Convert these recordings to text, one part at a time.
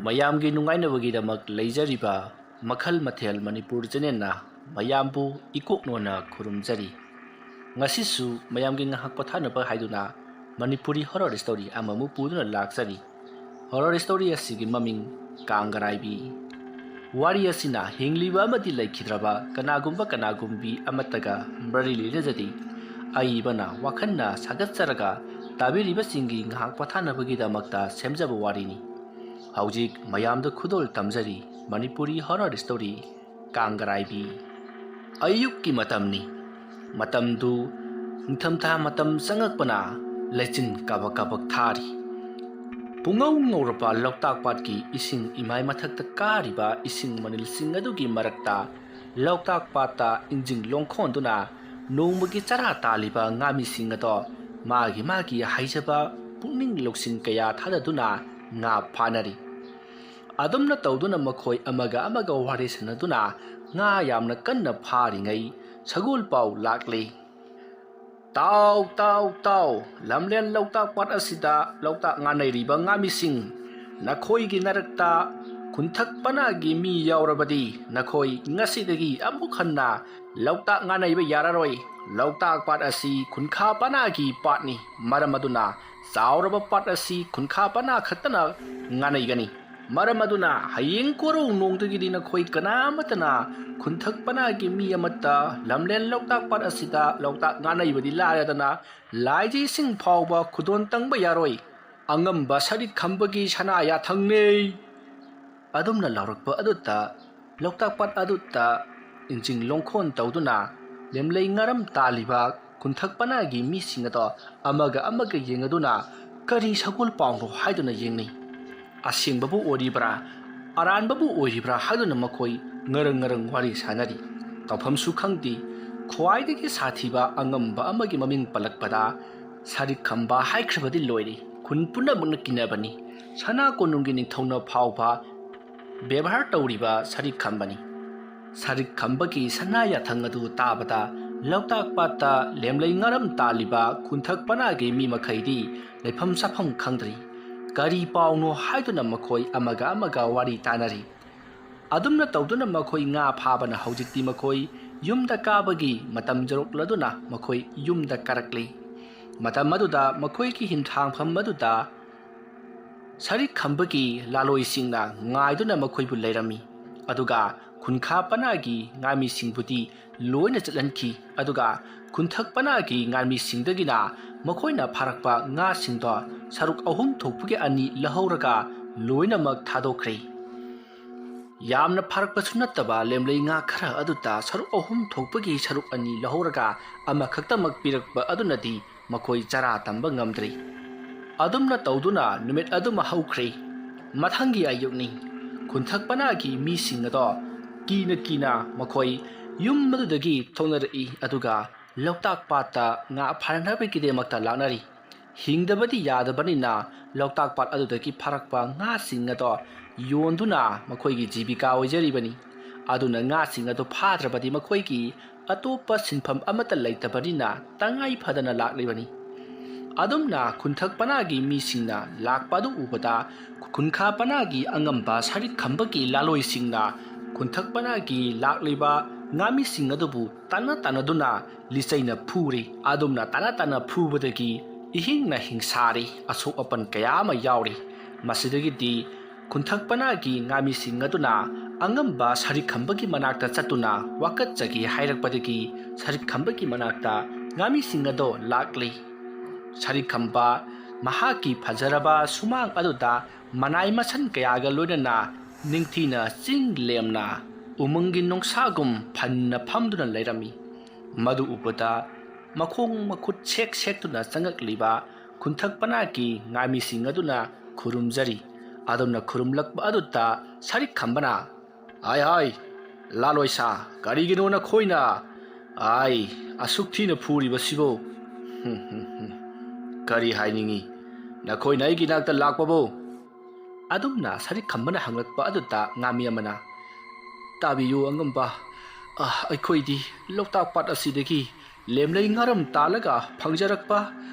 ꯃꯌꯥꯝꯒꯤ ꯅꯨꯡꯉꯥꯏꯅꯕꯒꯤꯗꯃꯛ ꯂꯩꯖꯔꯤꯕ ꯃꯈꯜ ꯃꯊꯦꯜ ꯃꯅꯤꯄꯨꯔ ꯆꯦꯅꯦꯜꯅ ꯃꯌꯥꯝꯕꯨ ꯏꯀꯣꯛꯅꯣꯅ ꯈꯨꯔꯨꯝꯖꯔꯤ꯫ ꯉꯁꯤꯁꯨ ꯃꯌꯥꯝꯒꯤ ꯉꯥꯏꯍꯥꯛ ꯄꯣꯊꯥꯅꯕ ꯍꯥꯏꯗꯨꯅ ꯃꯅꯤꯄꯨꯔꯤ ꯍꯣꯔꯔ ꯁ꯭ꯇꯣꯔꯤ ꯑꯃꯃꯨꯛ ꯄꯨꯗꯨꯅ ꯂꯥꯛꯆꯔꯤ꯫ ꯍꯣꯔꯔ ꯁ꯭ꯇꯣꯔꯤ ꯑꯁꯤꯒꯤ ꯃꯃꯤꯡ ꯀꯥꯡꯒꯔꯥꯏꯕꯤ꯫ ꯋꯥꯔꯤ ꯑꯁꯤꯅ ꯍꯤꯡꯂꯤꯕ ꯑꯃꯗꯤ ꯂꯩꯈꯤꯗ꯭ꯔꯕ ꯀꯅꯥꯒꯨꯝꯕꯤ ꯑꯃꯠꯇꯒ ꯃꯔꯤ ꯂꯩꯅꯖꯗꯦ꯫ ꯑꯏꯕꯅ ꯋꯥꯈꯜꯅ ꯁꯥꯒꯠꯆꯔꯒ ꯇꯥꯕꯤꯔꯤꯕꯁꯤꯡꯒꯤ ꯉꯥꯏꯍꯥꯛ ꯄꯣꯊꯥꯅꯕꯒꯤꯗꯃꯛꯇ ꯁꯦꯝꯖꯕ ꯋꯥꯔꯤꯅꯤ꯫ ꯍꯧꯖꯤꯛ ꯃꯌꯥꯝꯗ ꯈꯨꯗꯣꯜ ꯇꯝꯖꯔꯤ ꯃꯅꯤꯄꯨꯔꯤ ꯍꯣꯔꯔ ꯁ꯭ꯇꯣꯔꯤ ꯀꯥꯡꯒꯔꯥꯏꯕꯤ꯫ ꯑꯌꯨꯛꯀꯤ ꯃꯇꯝꯅꯤ꯫ ꯃꯇꯝꯗꯨ ꯅꯤꯡꯊꯝꯊꯥ ꯃꯇꯝ ꯆꯪꯉꯛꯄꯅ ꯂꯩꯆꯤꯟ ꯀꯥꯕꯛ ꯊꯥꯔꯤ꯫ ꯄꯨꯡꯉꯧ ꯉꯧꯔꯕ ꯂꯣꯛꯇꯥꯛ ꯄꯥꯠꯀꯤ ꯏꯁꯤꯡ ꯏꯃꯥꯏ ꯃꯊꯛꯇ ꯀꯥꯔꯤꯕ ꯏꯁꯤꯡ ꯃꯅꯤꯜꯁꯤꯡ ꯑꯗꯨꯒꯤ ꯃꯔꯛꯇ ꯂꯣꯛꯇꯥꯛ ꯄꯥꯠꯇ ꯏꯟꯖꯤꯟ ꯂꯣꯡꯈꯣꯟꯗꯨꯅ ꯅꯣꯡꯃꯒꯤ ꯆꯔꯥ ꯇꯥꯜꯂꯤꯕ ꯉꯥꯃꯤꯁꯤꯡ ꯑꯗꯣ ꯃꯥꯒꯤ ꯍꯩꯖꯕ ꯄꯨꯛꯅꯤꯡ ꯂꯧꯁꯤꯡ ꯀꯌꯥ ꯊꯥꯗꯗꯨꯅ ꯉꯥ ꯐꯥꯅꯔꯤ꯫ ꯑꯗꯨꯝꯅ ꯇꯧꯗꯨꯅ ꯃꯈꯣꯏ ꯑꯃꯒ ꯋꯥꯔꯤ ꯁꯥꯟꯅꯗꯨꯅ ꯉꯥ ꯌꯥꯝꯅ ꯀꯟꯅ ꯐꯥꯔꯤꯉꯩ ꯁꯒꯣꯜ ꯄꯥꯎ ꯂꯥꯛꯂꯤ꯫ ꯇꯥꯎ ꯂꯝꯂꯦꯟ ꯂꯣꯛꯇꯥꯛ ꯄꯥꯠ ꯑꯁꯤꯗ ꯂꯣꯛꯇꯥꯛ ꯉꯥꯅꯩꯔꯤꯕ ꯉꯥꯃꯤꯁꯤꯡ, ꯅꯈꯣꯏꯒꯤ ꯅꯔꯛꯇ ꯈꯨꯟꯊꯛ ꯄꯅꯥꯒꯤ ꯃꯤ ꯌꯥꯎꯔꯕꯗꯤ ꯅꯈꯣꯏ ꯉꯁꯤꯗꯒꯤ ꯑꯃꯨꯛ ꯍꯟꯅ ꯂꯣꯛꯇꯥꯛ ꯉꯥꯅꯩꯕ ꯌꯥꯔꯔꯣꯏ꯫ ꯂꯣꯛꯇꯥꯛ ꯄꯥꯠ ꯑꯁꯤ ꯈꯨꯟꯈꯥ ꯄꯅꯥꯒꯤ ꯄꯥꯠꯅꯤ, ꯃꯔꯝ ꯑꯗꯨꯅ ꯆꯥꯎꯔꯕ ꯄꯥꯠ ꯑꯁꯤ ꯈꯨꯟꯈꯥ ꯄꯅꯥ ꯈꯛꯇꯅ ꯉꯥꯅꯩꯒꯅꯤ꯫ ꯃꯔꯝ ꯑꯗꯨꯅ ꯍꯌꯦꯡ ꯀꯣꯔꯧ ꯅꯣꯡꯗꯒꯤꯗꯤ ꯅꯈꯣꯏ ꯀꯅꯥꯃꯠꯇꯅ ꯈꯨꯟꯊꯛ ꯄꯅꯥꯒꯤ ꯃꯤ ꯑꯃꯠꯇ ꯂꯝꯂꯦꯟ ꯂꯣꯛꯇꯥꯛ ꯄꯥꯠ ꯑꯁꯤꯗ ꯂꯣꯛꯇꯥꯛ ꯉꯥꯅꯩꯕꯗꯤ ꯂꯥꯏꯔꯗꯅ ꯂꯥꯏꯖꯩꯁꯤꯡ ꯐꯥꯎꯕ ꯈꯨꯗꯣꯟ ꯇꯪꯕ ꯌꯥꯔꯣꯏ꯫ ꯑꯉꯝꯕ ꯁꯔꯤꯠ ꯈꯝꯕꯒꯤ ꯁꯅꯥ ꯌꯥꯊꯪꯅꯦ꯫ ꯑꯗꯨꯝꯅ ꯂꯥꯎꯔꯛꯄ ꯑꯗꯨꯗ ꯂꯣꯛꯇꯥꯛ ꯄꯥꯠ ꯑꯗꯨꯗ ꯏꯟꯖꯤꯟ ꯂꯣꯡꯈꯣꯟ ꯇꯧꯗꯨꯅ ꯂꯦꯝꯂꯩ ꯉꯥꯔꯝ ꯇꯥꯜꯂꯤꯕ ꯈꯨꯟꯊꯛ ꯄꯅꯥꯒꯤ ꯃꯤꯁꯤꯡ ꯑꯗꯣ ꯑꯃꯒ ꯌꯦꯡꯅꯗꯨꯅ ꯀꯔꯤ ꯁꯒꯣꯜ ꯄꯥꯎꯅꯣ ꯍꯥꯏꯗꯨꯅ ꯌꯦꯡꯅꯩ꯫ ꯑꯁꯦꯡꯕꯕꯨ ꯑꯣꯏꯔꯤꯕ꯭ꯔꯥ ꯑꯔꯥꯟꯕꯕꯨ ꯑꯣꯏꯔꯤꯕ꯭ꯔꯥ ꯍꯥꯏꯗꯨꯅ ꯃꯈꯣꯏ ꯉꯔꯪ ꯋꯥꯔꯤ ꯁꯥꯟꯅꯔꯤ꯫ ꯇꯧꯐꯝꯁꯨ ꯈꯪꯗꯦ꯫ ꯈ꯭ꯋꯥꯏꯗꯒꯤ ꯁꯥꯊꯤꯕ ꯑꯉꯝꯕ ꯑꯃꯒꯤ ꯃꯃꯤꯡ ꯄꯜꯂꯛꯄꯗ ꯁꯔꯤꯠ ꯈꯝꯕ ꯍꯥꯏꯈ꯭ꯔꯕꯗꯤ ꯂꯣꯏꯔꯦ꯫ ꯈꯨꯟ ꯄꯨꯝꯅꯃꯛꯅ ꯀꯤꯅꯕꯅꯤ꯫ ꯁꯅꯥ ꯀꯣꯅꯨꯡꯒꯤ ꯅꯤꯡꯊꯧꯅ ꯐꯥꯎꯕ ꯕꯦꯚꯥꯔ ꯇꯧꯔꯤꯕ ꯁꯔꯤꯠ ꯈꯝꯕꯅꯤ꯫ ꯁꯔꯤꯠ ꯈꯝꯕꯒꯤ ꯁꯅꯥ ꯌꯥꯊꯪ ꯑꯗꯨ ꯇꯥꯕꯗ ꯂꯣꯛꯇꯥꯛ ꯄꯥꯠꯇ ꯂꯦꯝꯂꯩ ꯉꯥꯔꯝ ꯇꯥꯜꯂꯤꯕ ꯈꯨꯟꯊꯛ ꯄꯅꯥꯒꯤ ꯃꯤ ꯃꯈꯩꯗꯤ ꯂꯩꯐꯝ ꯆꯥꯐꯝ ꯈꯪꯗ꯭ꯔꯤ꯫ ꯀꯔꯤ ꯄꯥꯎꯅꯣ ꯍꯥꯏꯗꯨꯅ ꯃꯈꯣꯏ ꯑꯃꯒ ꯋꯥꯔꯤ ꯇꯥꯅꯔꯤ꯫ ꯑꯗꯨꯝꯅ ꯇꯧꯗꯨꯅ ꯃꯈꯣꯏ ꯉꯥ ꯐꯥꯕꯅ ꯍꯧꯖꯤꯛꯇꯤ ꯃꯈꯣꯏ ꯌꯨꯝꯗ ꯀꯥꯕꯒꯤ ꯃꯇꯝ ꯌꯧꯔꯛꯂꯗꯨꯅ ꯃꯈꯣꯏ ꯌꯨꯝꯗ ꯀꯥꯔꯛꯂꯤ꯫ ꯃꯇꯝ ꯑꯗꯨꯗ ꯃꯈꯣꯏꯒꯤ ꯍꯤꯊꯥꯡꯐꯝ ꯑꯗꯨꯗ ꯁꯔꯤꯠ ꯈꯝꯕꯒꯤ ꯂꯥꯂꯣꯏꯁꯤꯡꯅ ꯉꯥꯏꯗꯨꯅ ꯃꯈꯣꯏꯕꯨ ꯂꯩꯔꯝꯃꯤ꯫ ꯑꯗꯨꯒ ꯈꯨꯟꯈꯥ ꯄꯅꯥꯒꯤ ꯉꯥꯃꯤꯁꯤꯡꯕꯨꯗꯤ ꯂꯣꯏꯅ ꯆꯠꯍꯟꯈꯤ꯫ ꯑꯗꯨꯒ ꯈꯨꯟꯊꯛ ꯄꯅꯥꯒꯤ ꯉꯥꯃꯤꯁꯤꯡꯗꯒꯤꯅ ꯃꯈꯣꯏꯅ ꯐꯥꯔꯛꯄ ꯉꯥꯁꯤꯡꯗꯣ ꯁꯔꯨꯛ 2 ꯊꯣꯛꯄꯒꯤ 2 ꯂꯧꯍꯧꯔꯒ ꯂꯣꯏꯅꯃꯛ ꯊꯥꯗꯣꯛꯈ꯭ꯔꯦ꯫ ꯌꯥꯝꯅ ꯐꯥꯔꯛꯄꯁꯨ ꯅꯠꯇꯕ ꯂꯦꯝꯂꯩ ꯉꯥ ꯈꯔ ꯑꯗꯨꯗ ꯁꯔꯨꯛ 3 ꯊꯣꯛꯄꯒꯤ ꯁꯔꯨꯛ 2 ꯂꯧꯍꯧꯔꯒ ꯑꯃꯈꯛꯇꯃꯛ ꯄꯤꯔꯛꯄ ꯑꯗꯨꯅꯗꯤ ꯃꯈꯣই ꯆꯔꯥ ꯇꯝꯕ ꯉꯝꯗ꯭ꯔꯦ꯫ ꯑꯗꯨꯝꯅ ꯇꯧꯗꯨꯅ ꯅꯨꯃꯤꯠ ꯑꯗꯨꯃ ꯍꯧꯈ꯭ꯔꯦ꯫ ꯃꯊꯪꯒꯤ ꯑꯌꯨꯛꯅꯤ꯫ ꯈꯨꯟꯊꯛ ꯄꯅꯥꯒꯤ ꯃꯤꯁꯤꯡ ꯑꯗꯣ ꯀꯤꯅ ꯃꯈꯣꯏ ꯌꯨꯝ ꯑꯗꯨꯗꯒꯤ ꯊꯣꯛꯅꯔꯛꯏ꯫ ꯑꯗꯨꯒ ꯂꯣꯛꯇꯥꯛ ꯄꯥꯠꯇ ꯉꯥ ꯐꯥꯅꯕꯒꯤꯗꯃꯛꯇ ꯂꯥꯛꯅꯔꯤ꯫ ꯍꯤꯡꯗꯕꯗꯤ ꯌꯥꯗꯕꯅꯤꯅ ꯂꯣꯛꯇꯥꯛ ꯄꯥꯠ ꯑꯗꯨꯗꯒꯤ ꯐꯥꯔꯛꯄ ꯉꯥꯁꯤꯡ ꯑꯗꯣ ꯌꯣꯟꯗꯨꯅ ꯃꯈꯣꯏꯒꯤ ꯖꯤꯕꯤꯀꯥ ꯑꯣꯏꯖꯔꯤꯕꯅꯤ꯫ ꯑꯗꯨꯅ ꯉꯥꯁꯤꯡ ꯑꯗꯨ ꯐꯥꯗ꯭ꯔꯕꯗꯤ ꯃꯈꯣꯏꯒꯤ ꯑꯇꯣꯞꯄ ꯁꯤꯟꯐꯝ ꯑꯃꯠꯇ ꯂꯩꯇꯕꯅꯤꯅ ꯇꯉꯥꯏ ꯐꯗꯅ ꯂꯥꯛꯂꯤꯕꯅꯤ꯫ ꯑꯗꯨꯝꯅ ꯈꯨꯟꯊꯛ ꯄꯅꯥꯒꯤ ꯃꯤꯁꯤꯡꯅ ꯂꯥꯛꯄ ꯑꯗꯨ ꯎꯕꯗ ꯈꯨꯟꯈꯥ ꯄꯅꯥꯒꯤ ꯑꯉꯝꯕ ꯁꯔꯤꯠ ꯈꯝꯕꯒꯤ ꯂꯥꯂꯣꯏꯁꯤꯡꯅ ꯈꯨꯟꯊꯛ ꯄꯅꯥꯒꯤ ꯂꯥꯛꯂꯤꯕ ꯉꯥꯃꯤꯁꯤꯡ ꯑꯗꯨꯕꯨ ꯇꯥꯟꯅꯗꯨꯅ ꯂꯤꯆꯩꯅ ꯐꯨꯔꯤ꯫ ꯑꯗꯨꯝꯅ ꯇꯥꯟꯅ ꯐꯨꯕꯗꯒꯤ ꯏꯍꯤꯡꯅ ꯍꯤꯡꯁꯥꯔꯤ ꯑꯁꯣꯛ ꯑꯄꯟ ꯀꯌా ꯑꯃ ꯌꯥꯎꯔꯤ꯫ ꯃꯁꯤꯗꯒꯤꯗꯤ ꯈꯨꯟꯊꯛ ꯄꯅꯥꯒꯤ ꯉꯥꯃꯤꯁꯤꯡ ꯑꯗꯨꯅ ꯑꯉꯝꯕ ꯁꯔꯤꯠ ꯈꯝꯕꯒꯤ ꯃꯅꯥꯛꯇ ꯆꯠꯇꯨꯅ ꯋꯥꯀꯠꯆꯒꯦ ꯍꯥꯏꯔꯛꯄꯗꯒꯤ ꯁꯔꯤꯠ ꯈꯝꯕꯒꯤ ꯃꯅꯥꯛꯇ ꯉꯥꯃꯤꯁꯤꯡ ꯑꯗꯣ ꯂꯥꯛꯂꯤ꯫ ꯁꯔꯤꯠ ꯈꯝꯕ ꯃꯍꯥꯛꯀꯤ ꯐꯖꯔꯕ ꯁꯨꯃꯥꯡ ꯑꯗꯨꯗ ꯃꯅꯥꯏ ꯃꯁꯟ ꯀꯌꯥꯒ ꯂꯣꯏꯅꯅ ꯅꯤꯡꯊꯤꯅ ꯆꯤꯡ ꯂꯦꯝꯅ ꯎꯃꯪꯒꯤ ꯅꯣꯡꯁꯥꯒꯨꯝ ꯐꯟꯅ ꯐꯝꯗꯨꯅ ꯂꯩꯔꯝꯃꯤ꯫ ꯃꯗꯨ ꯎꯕꯗ ꯃꯈꯣꯡ ꯃꯈꯨꯠ ꯁꯦꯛꯇꯨꯅ ꯆꯪꯉꯛꯂꯤꯕ ꯈꯨꯟꯊꯛ ꯄꯅꯥꯒꯤ ꯉꯥꯃꯤꯁꯤꯡ ꯑꯗꯨꯅ ꯈꯨꯔꯨꯝꯖꯔꯤ꯫ ꯑꯗꯨꯝꯅ ꯈꯨꯔꯨꯝꯂꯛꯄ ꯑꯗꯨꯗ ꯁꯔꯤꯠ ꯈꯝꯕꯅ ꯍꯥꯏ ꯂꯥꯂꯣꯏꯁꯥ, ꯀꯔꯤꯒꯤꯅꯣ ꯅꯈꯣꯏꯅ ꯑꯁꯨꯛ ꯊꯤꯅ ꯐꯨꯔꯤꯕꯁꯤꯕꯨ? ꯀꯔꯤ ꯍꯥꯏꯅꯤꯡꯉꯤ ꯅꯈꯣꯏꯅ ꯑꯩꯒꯤ ꯅꯥꯛꯇ ꯂꯥꯛꯄꯕꯨ? ꯑꯗꯨꯝꯅ ꯁꯔꯤꯠ ꯈꯝꯕꯅ ꯍꯪꯂꯛꯄ ꯑꯗꯨꯗ ꯉꯥꯃꯤ ꯑꯃꯅ ꯇꯥꯕꯤꯌꯨ ꯑꯉꯝꯕ, ꯑꯩꯈꯣꯏꯗꯤ ꯂꯣꯛꯇꯥꯛ ꯄꯥꯠ ꯑꯁꯤꯗꯒꯤ ꯂꯦꯝꯂꯩ ꯉꯥꯔꯝ ꯇꯥꯜꯂꯒ ꯐꯪꯖꯔꯛꯄ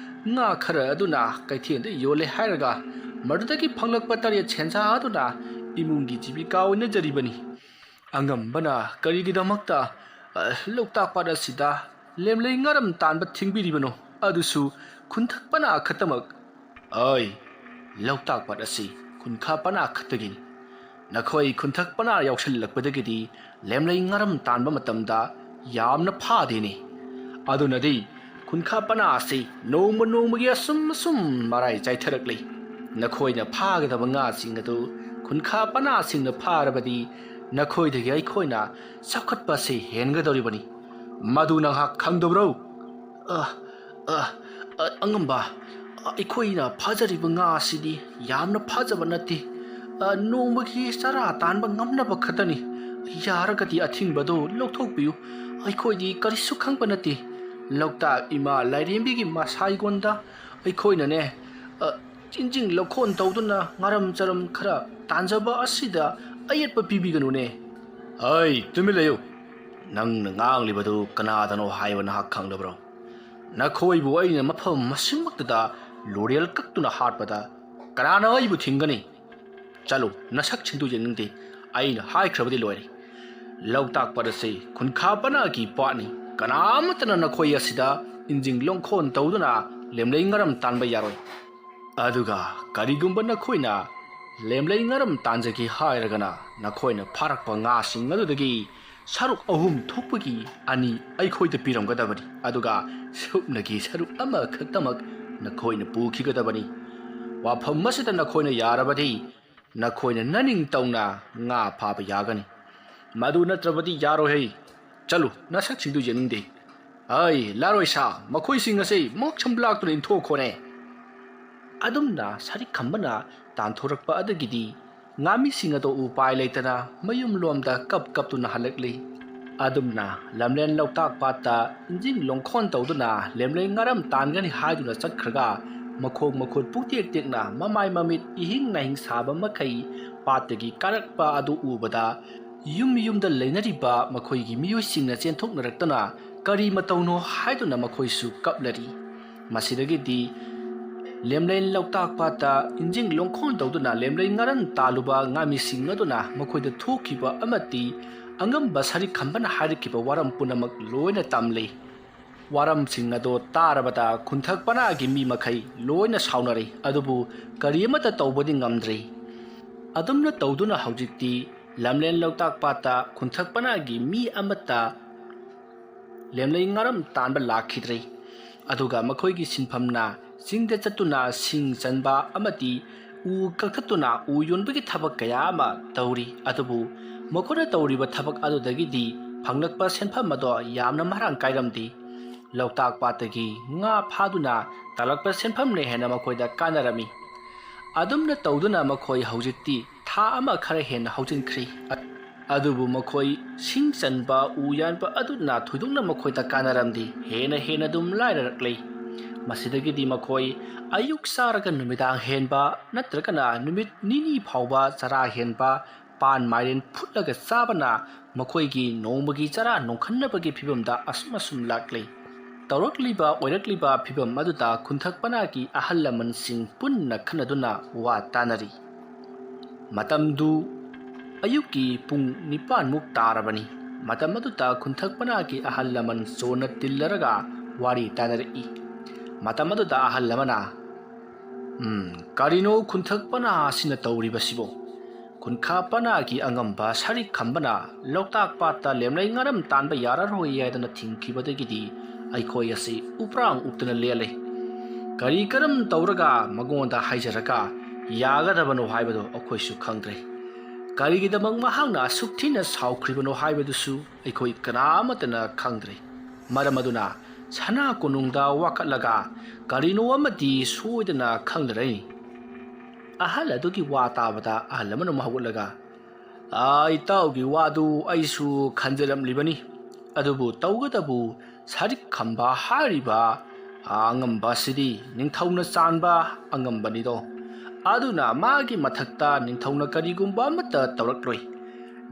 ꯉꯥ ꯈꯔ ꯑꯗꯨꯅ ꯀꯩꯊꯦꯜꯗ ꯌꯣꯜꯂꯦ ꯍꯥꯏꯔꯒ ꯃꯗꯨꯗꯒꯤ ꯐꯪꯂꯛꯄ 8 ꯁꯦꯟꯖꯥ ꯑꯗꯨꯅ imungi jibika oina jaribani angambana karigidamakta loktak pat asida lemlei ngaram tanba thingbiribano adusu khunthakpana khatamak ai loktak pat asi khunkhapana khatagini nakhoi khunthakpana yausallakpadagidi lemlei ngaram tanba matamda yamna phadeni adunadi khunkhapana asi nongmagi asum marai chaitharakli nakhoina phagadaba nga singadu khunkhapana singna pharabadi nakhoidagi aikhoina sakhatpa se hengadoribani maduna ha khangdobro angamba aikhoina phajariba nga sidi yamna phajaba nati nongmagi sara tanba ngamnaba khatani yaragati athingbado lokthokpiu aikhoidi karisu khangba nati lokta ima lairembigi masaigonda aikhoina ne jinjing lokhon tawduna ngaram charam khara tanjaba asida ayetpa pibiganu ne ai tumilayo nang nganglibadu kanadano haibana hak khangdabro nakhoibu aina mafam masimmaktada lorel kaktuna hatpada kanana aibu thingani chalo nasak chindu jeningde aina haikrabadi loire loktak padase khunkhapana gi pani kanamatana nakhoi asida injing longkhon tawduna lemlei ngaram tanba yaroi aduga karigumba nakhoina lemlei ngaram tanjagi hairagana nakhoina pharakpa nga sing adudagi saruk ahum thokpagi ani aikhoida piramgadabani aduga supnagi saruk ama khaktamak nakhoina pukhigadabani wafam masida nakhoina yarabadi nakhoina naning tawna nga phaba yagani madu natrabadi yaro hei chalu nasak singdu jeningde ai laroi sa makhoi sing ase mok chamblak tu in thokhone adumna sari khambana tanthorakpa adagidi ngami singado upai leitana mayum lomda kap tu na halakli adumna lamlen loktak pata injing longkhon tawduna lemlei ngaram tangani haiduna chakkhraga makhot puktek tekna mamai mamit ihing nahing saba makai patagi karakpa adu ubada yumda leinariba makhoigi miyoi singna chenthoknaraktana kari matauno haiduna makhoisu kaplari masidagidi lemlei loktak pata injing longkhon tawduna lemlei ngaran taluba ngami singaduna makhoida thokiba amati angamba sari khambana harikiba waram punamak loina tamlei waram singado tarabada khunthakpana gi mi makhai loina saunari adubu kariyamata tawbodi ngamdrei adumna tawduna haujikti lamlen loktak pata khunthakpana gi mi amata lemlei ngaram tanba lakhidrei aduga makhoigi sinphamna singda chatuna sing chanba amati u kakhatuna u yonbagi thabak kaya ama tawri adubu makona tawriba thabak adudagidi phanglakpa senpham ado yamna marang kairamdi loktak patagi nga phaduna talakpa senpham ne hena makhoida kanarami adumna tawduna makhoi haujikti tha ama khara hen haujinkhri adubu makhoi sing chanba u yanba aduna thuidungna makhoida kanaramdi hena dum lairaklei masidagidi makhoi ayuk saraga numidang henba natragana numit nini phawba chara henba pan mairen phutlaga sabana makhoigi nongmagi chara nongkhannabagi phibamda asum laklei tawrakliba oirakliba phibam aduda khunthakpana gi ahallaman sing punna khanaduna wa tanari matamdu ayuki pung 9 muk tarabani matam aduda khunthakpana gi ahallaman zona tillaraga wari tanari matam aduda ahallamana karino khunthakpana sina tawribasibo khunkhapana gi angamba sari khambana loktak pata lemlei ngaram tanba yararoi yaidana thingkhibadagidi aikhoi asi uprang uptana lele kari karam tawraga magonda haijaraga yagadabano haibado akhoisu khangdre kari gidamang mahangna sukthina saukhribono haibadu su aikhoi kanamatana khangdre maramaduna sana konungda wakatlaga karino amati soidana khangdrai ahal adugi wata bada ahalamana mahawlaga ai tawgi wadu aisu khanjaram libani adubu tawgadabu sarik khamba hariba angamba sidi ningthauna chanba angambani do aduna magi mathakta ningthauna karigumba mata tawrakloi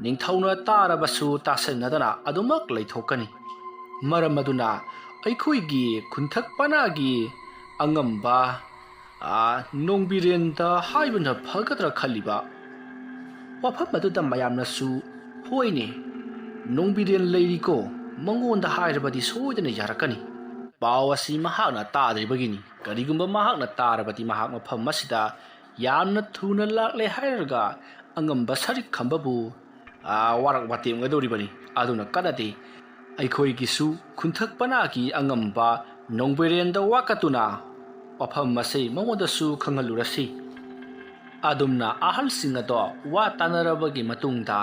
ningthauna tarabasu tasanadana adumak leithokani maramaduna aikhoigi khunthakpana gi angamba nongbirenda haibana phagatra khaliba ꯋꯥꯐꯝ ꯑꯗꯨꯗ ꯃꯌꯥꯝꯅꯁꯨ ꯍꯣꯏꯅꯦ ꯅꯣꯡꯕꯤꯔꯦꯟ ꯂꯩꯔꯤꯀꯣ ꯃꯉꯣꯟꯗ ꯍꯥꯏꯔꯕꯗꯤ ꯁꯣꯏꯗꯅ ꯌꯥꯔꯛꯀꯅꯤ ꯄꯥꯎ ꯑꯁꯤ ꯃꯍꯥꯛꯅ ꯇꯥꯗ꯭ꯔꯤꯕꯒꯤꯅꯤ ꯀꯔꯤꯒꯨꯝꯕ ꯃꯍꯥꯛꯅ ꯇꯥꯔꯕꯗꯤ ꯃꯍꯥꯛ ꯃꯐꯝ ꯑꯁꯤꯗ ꯌꯥꯝꯅ ꯊꯨꯅ ꯂꯥꯛꯂꯦ ꯍꯥꯏꯔꯒ ꯑꯉꯝꯕ ꯁꯔꯤꯛ ꯈꯝꯕꯕꯨ ꯋꯥꯔꯛ ꯋꯥꯇꯦꯝꯒꯗꯧꯔꯤꯕꯅꯤ ꯑꯗꯨꯅ ꯀꯟꯅꯗꯦ ꯑꯩꯈꯣꯏꯒꯤꯁꯨ ꯈꯨꯟꯊꯛ ꯄꯅꯥꯒꯤ ꯑꯉꯝꯕ ꯅꯣꯡꯕꯤꯔꯦꯟꯗ ꯋꯥꯀꯠꯇꯨꯅ ꯋꯥꯐꯝ ꯑꯁꯤ ꯃꯉꯣꯟꯗꯁꯨ ꯈꯪꯍꯜꯂꯨꯔꯁꯤ ꯑꯗꯨꯝꯅ ꯑꯍꯜꯁꯤꯡ ꯑꯗꯣ ꯋꯥ ꯇꯥꯟꯅꯔꯕꯒꯤ ꯃꯇꯨꯡꯗ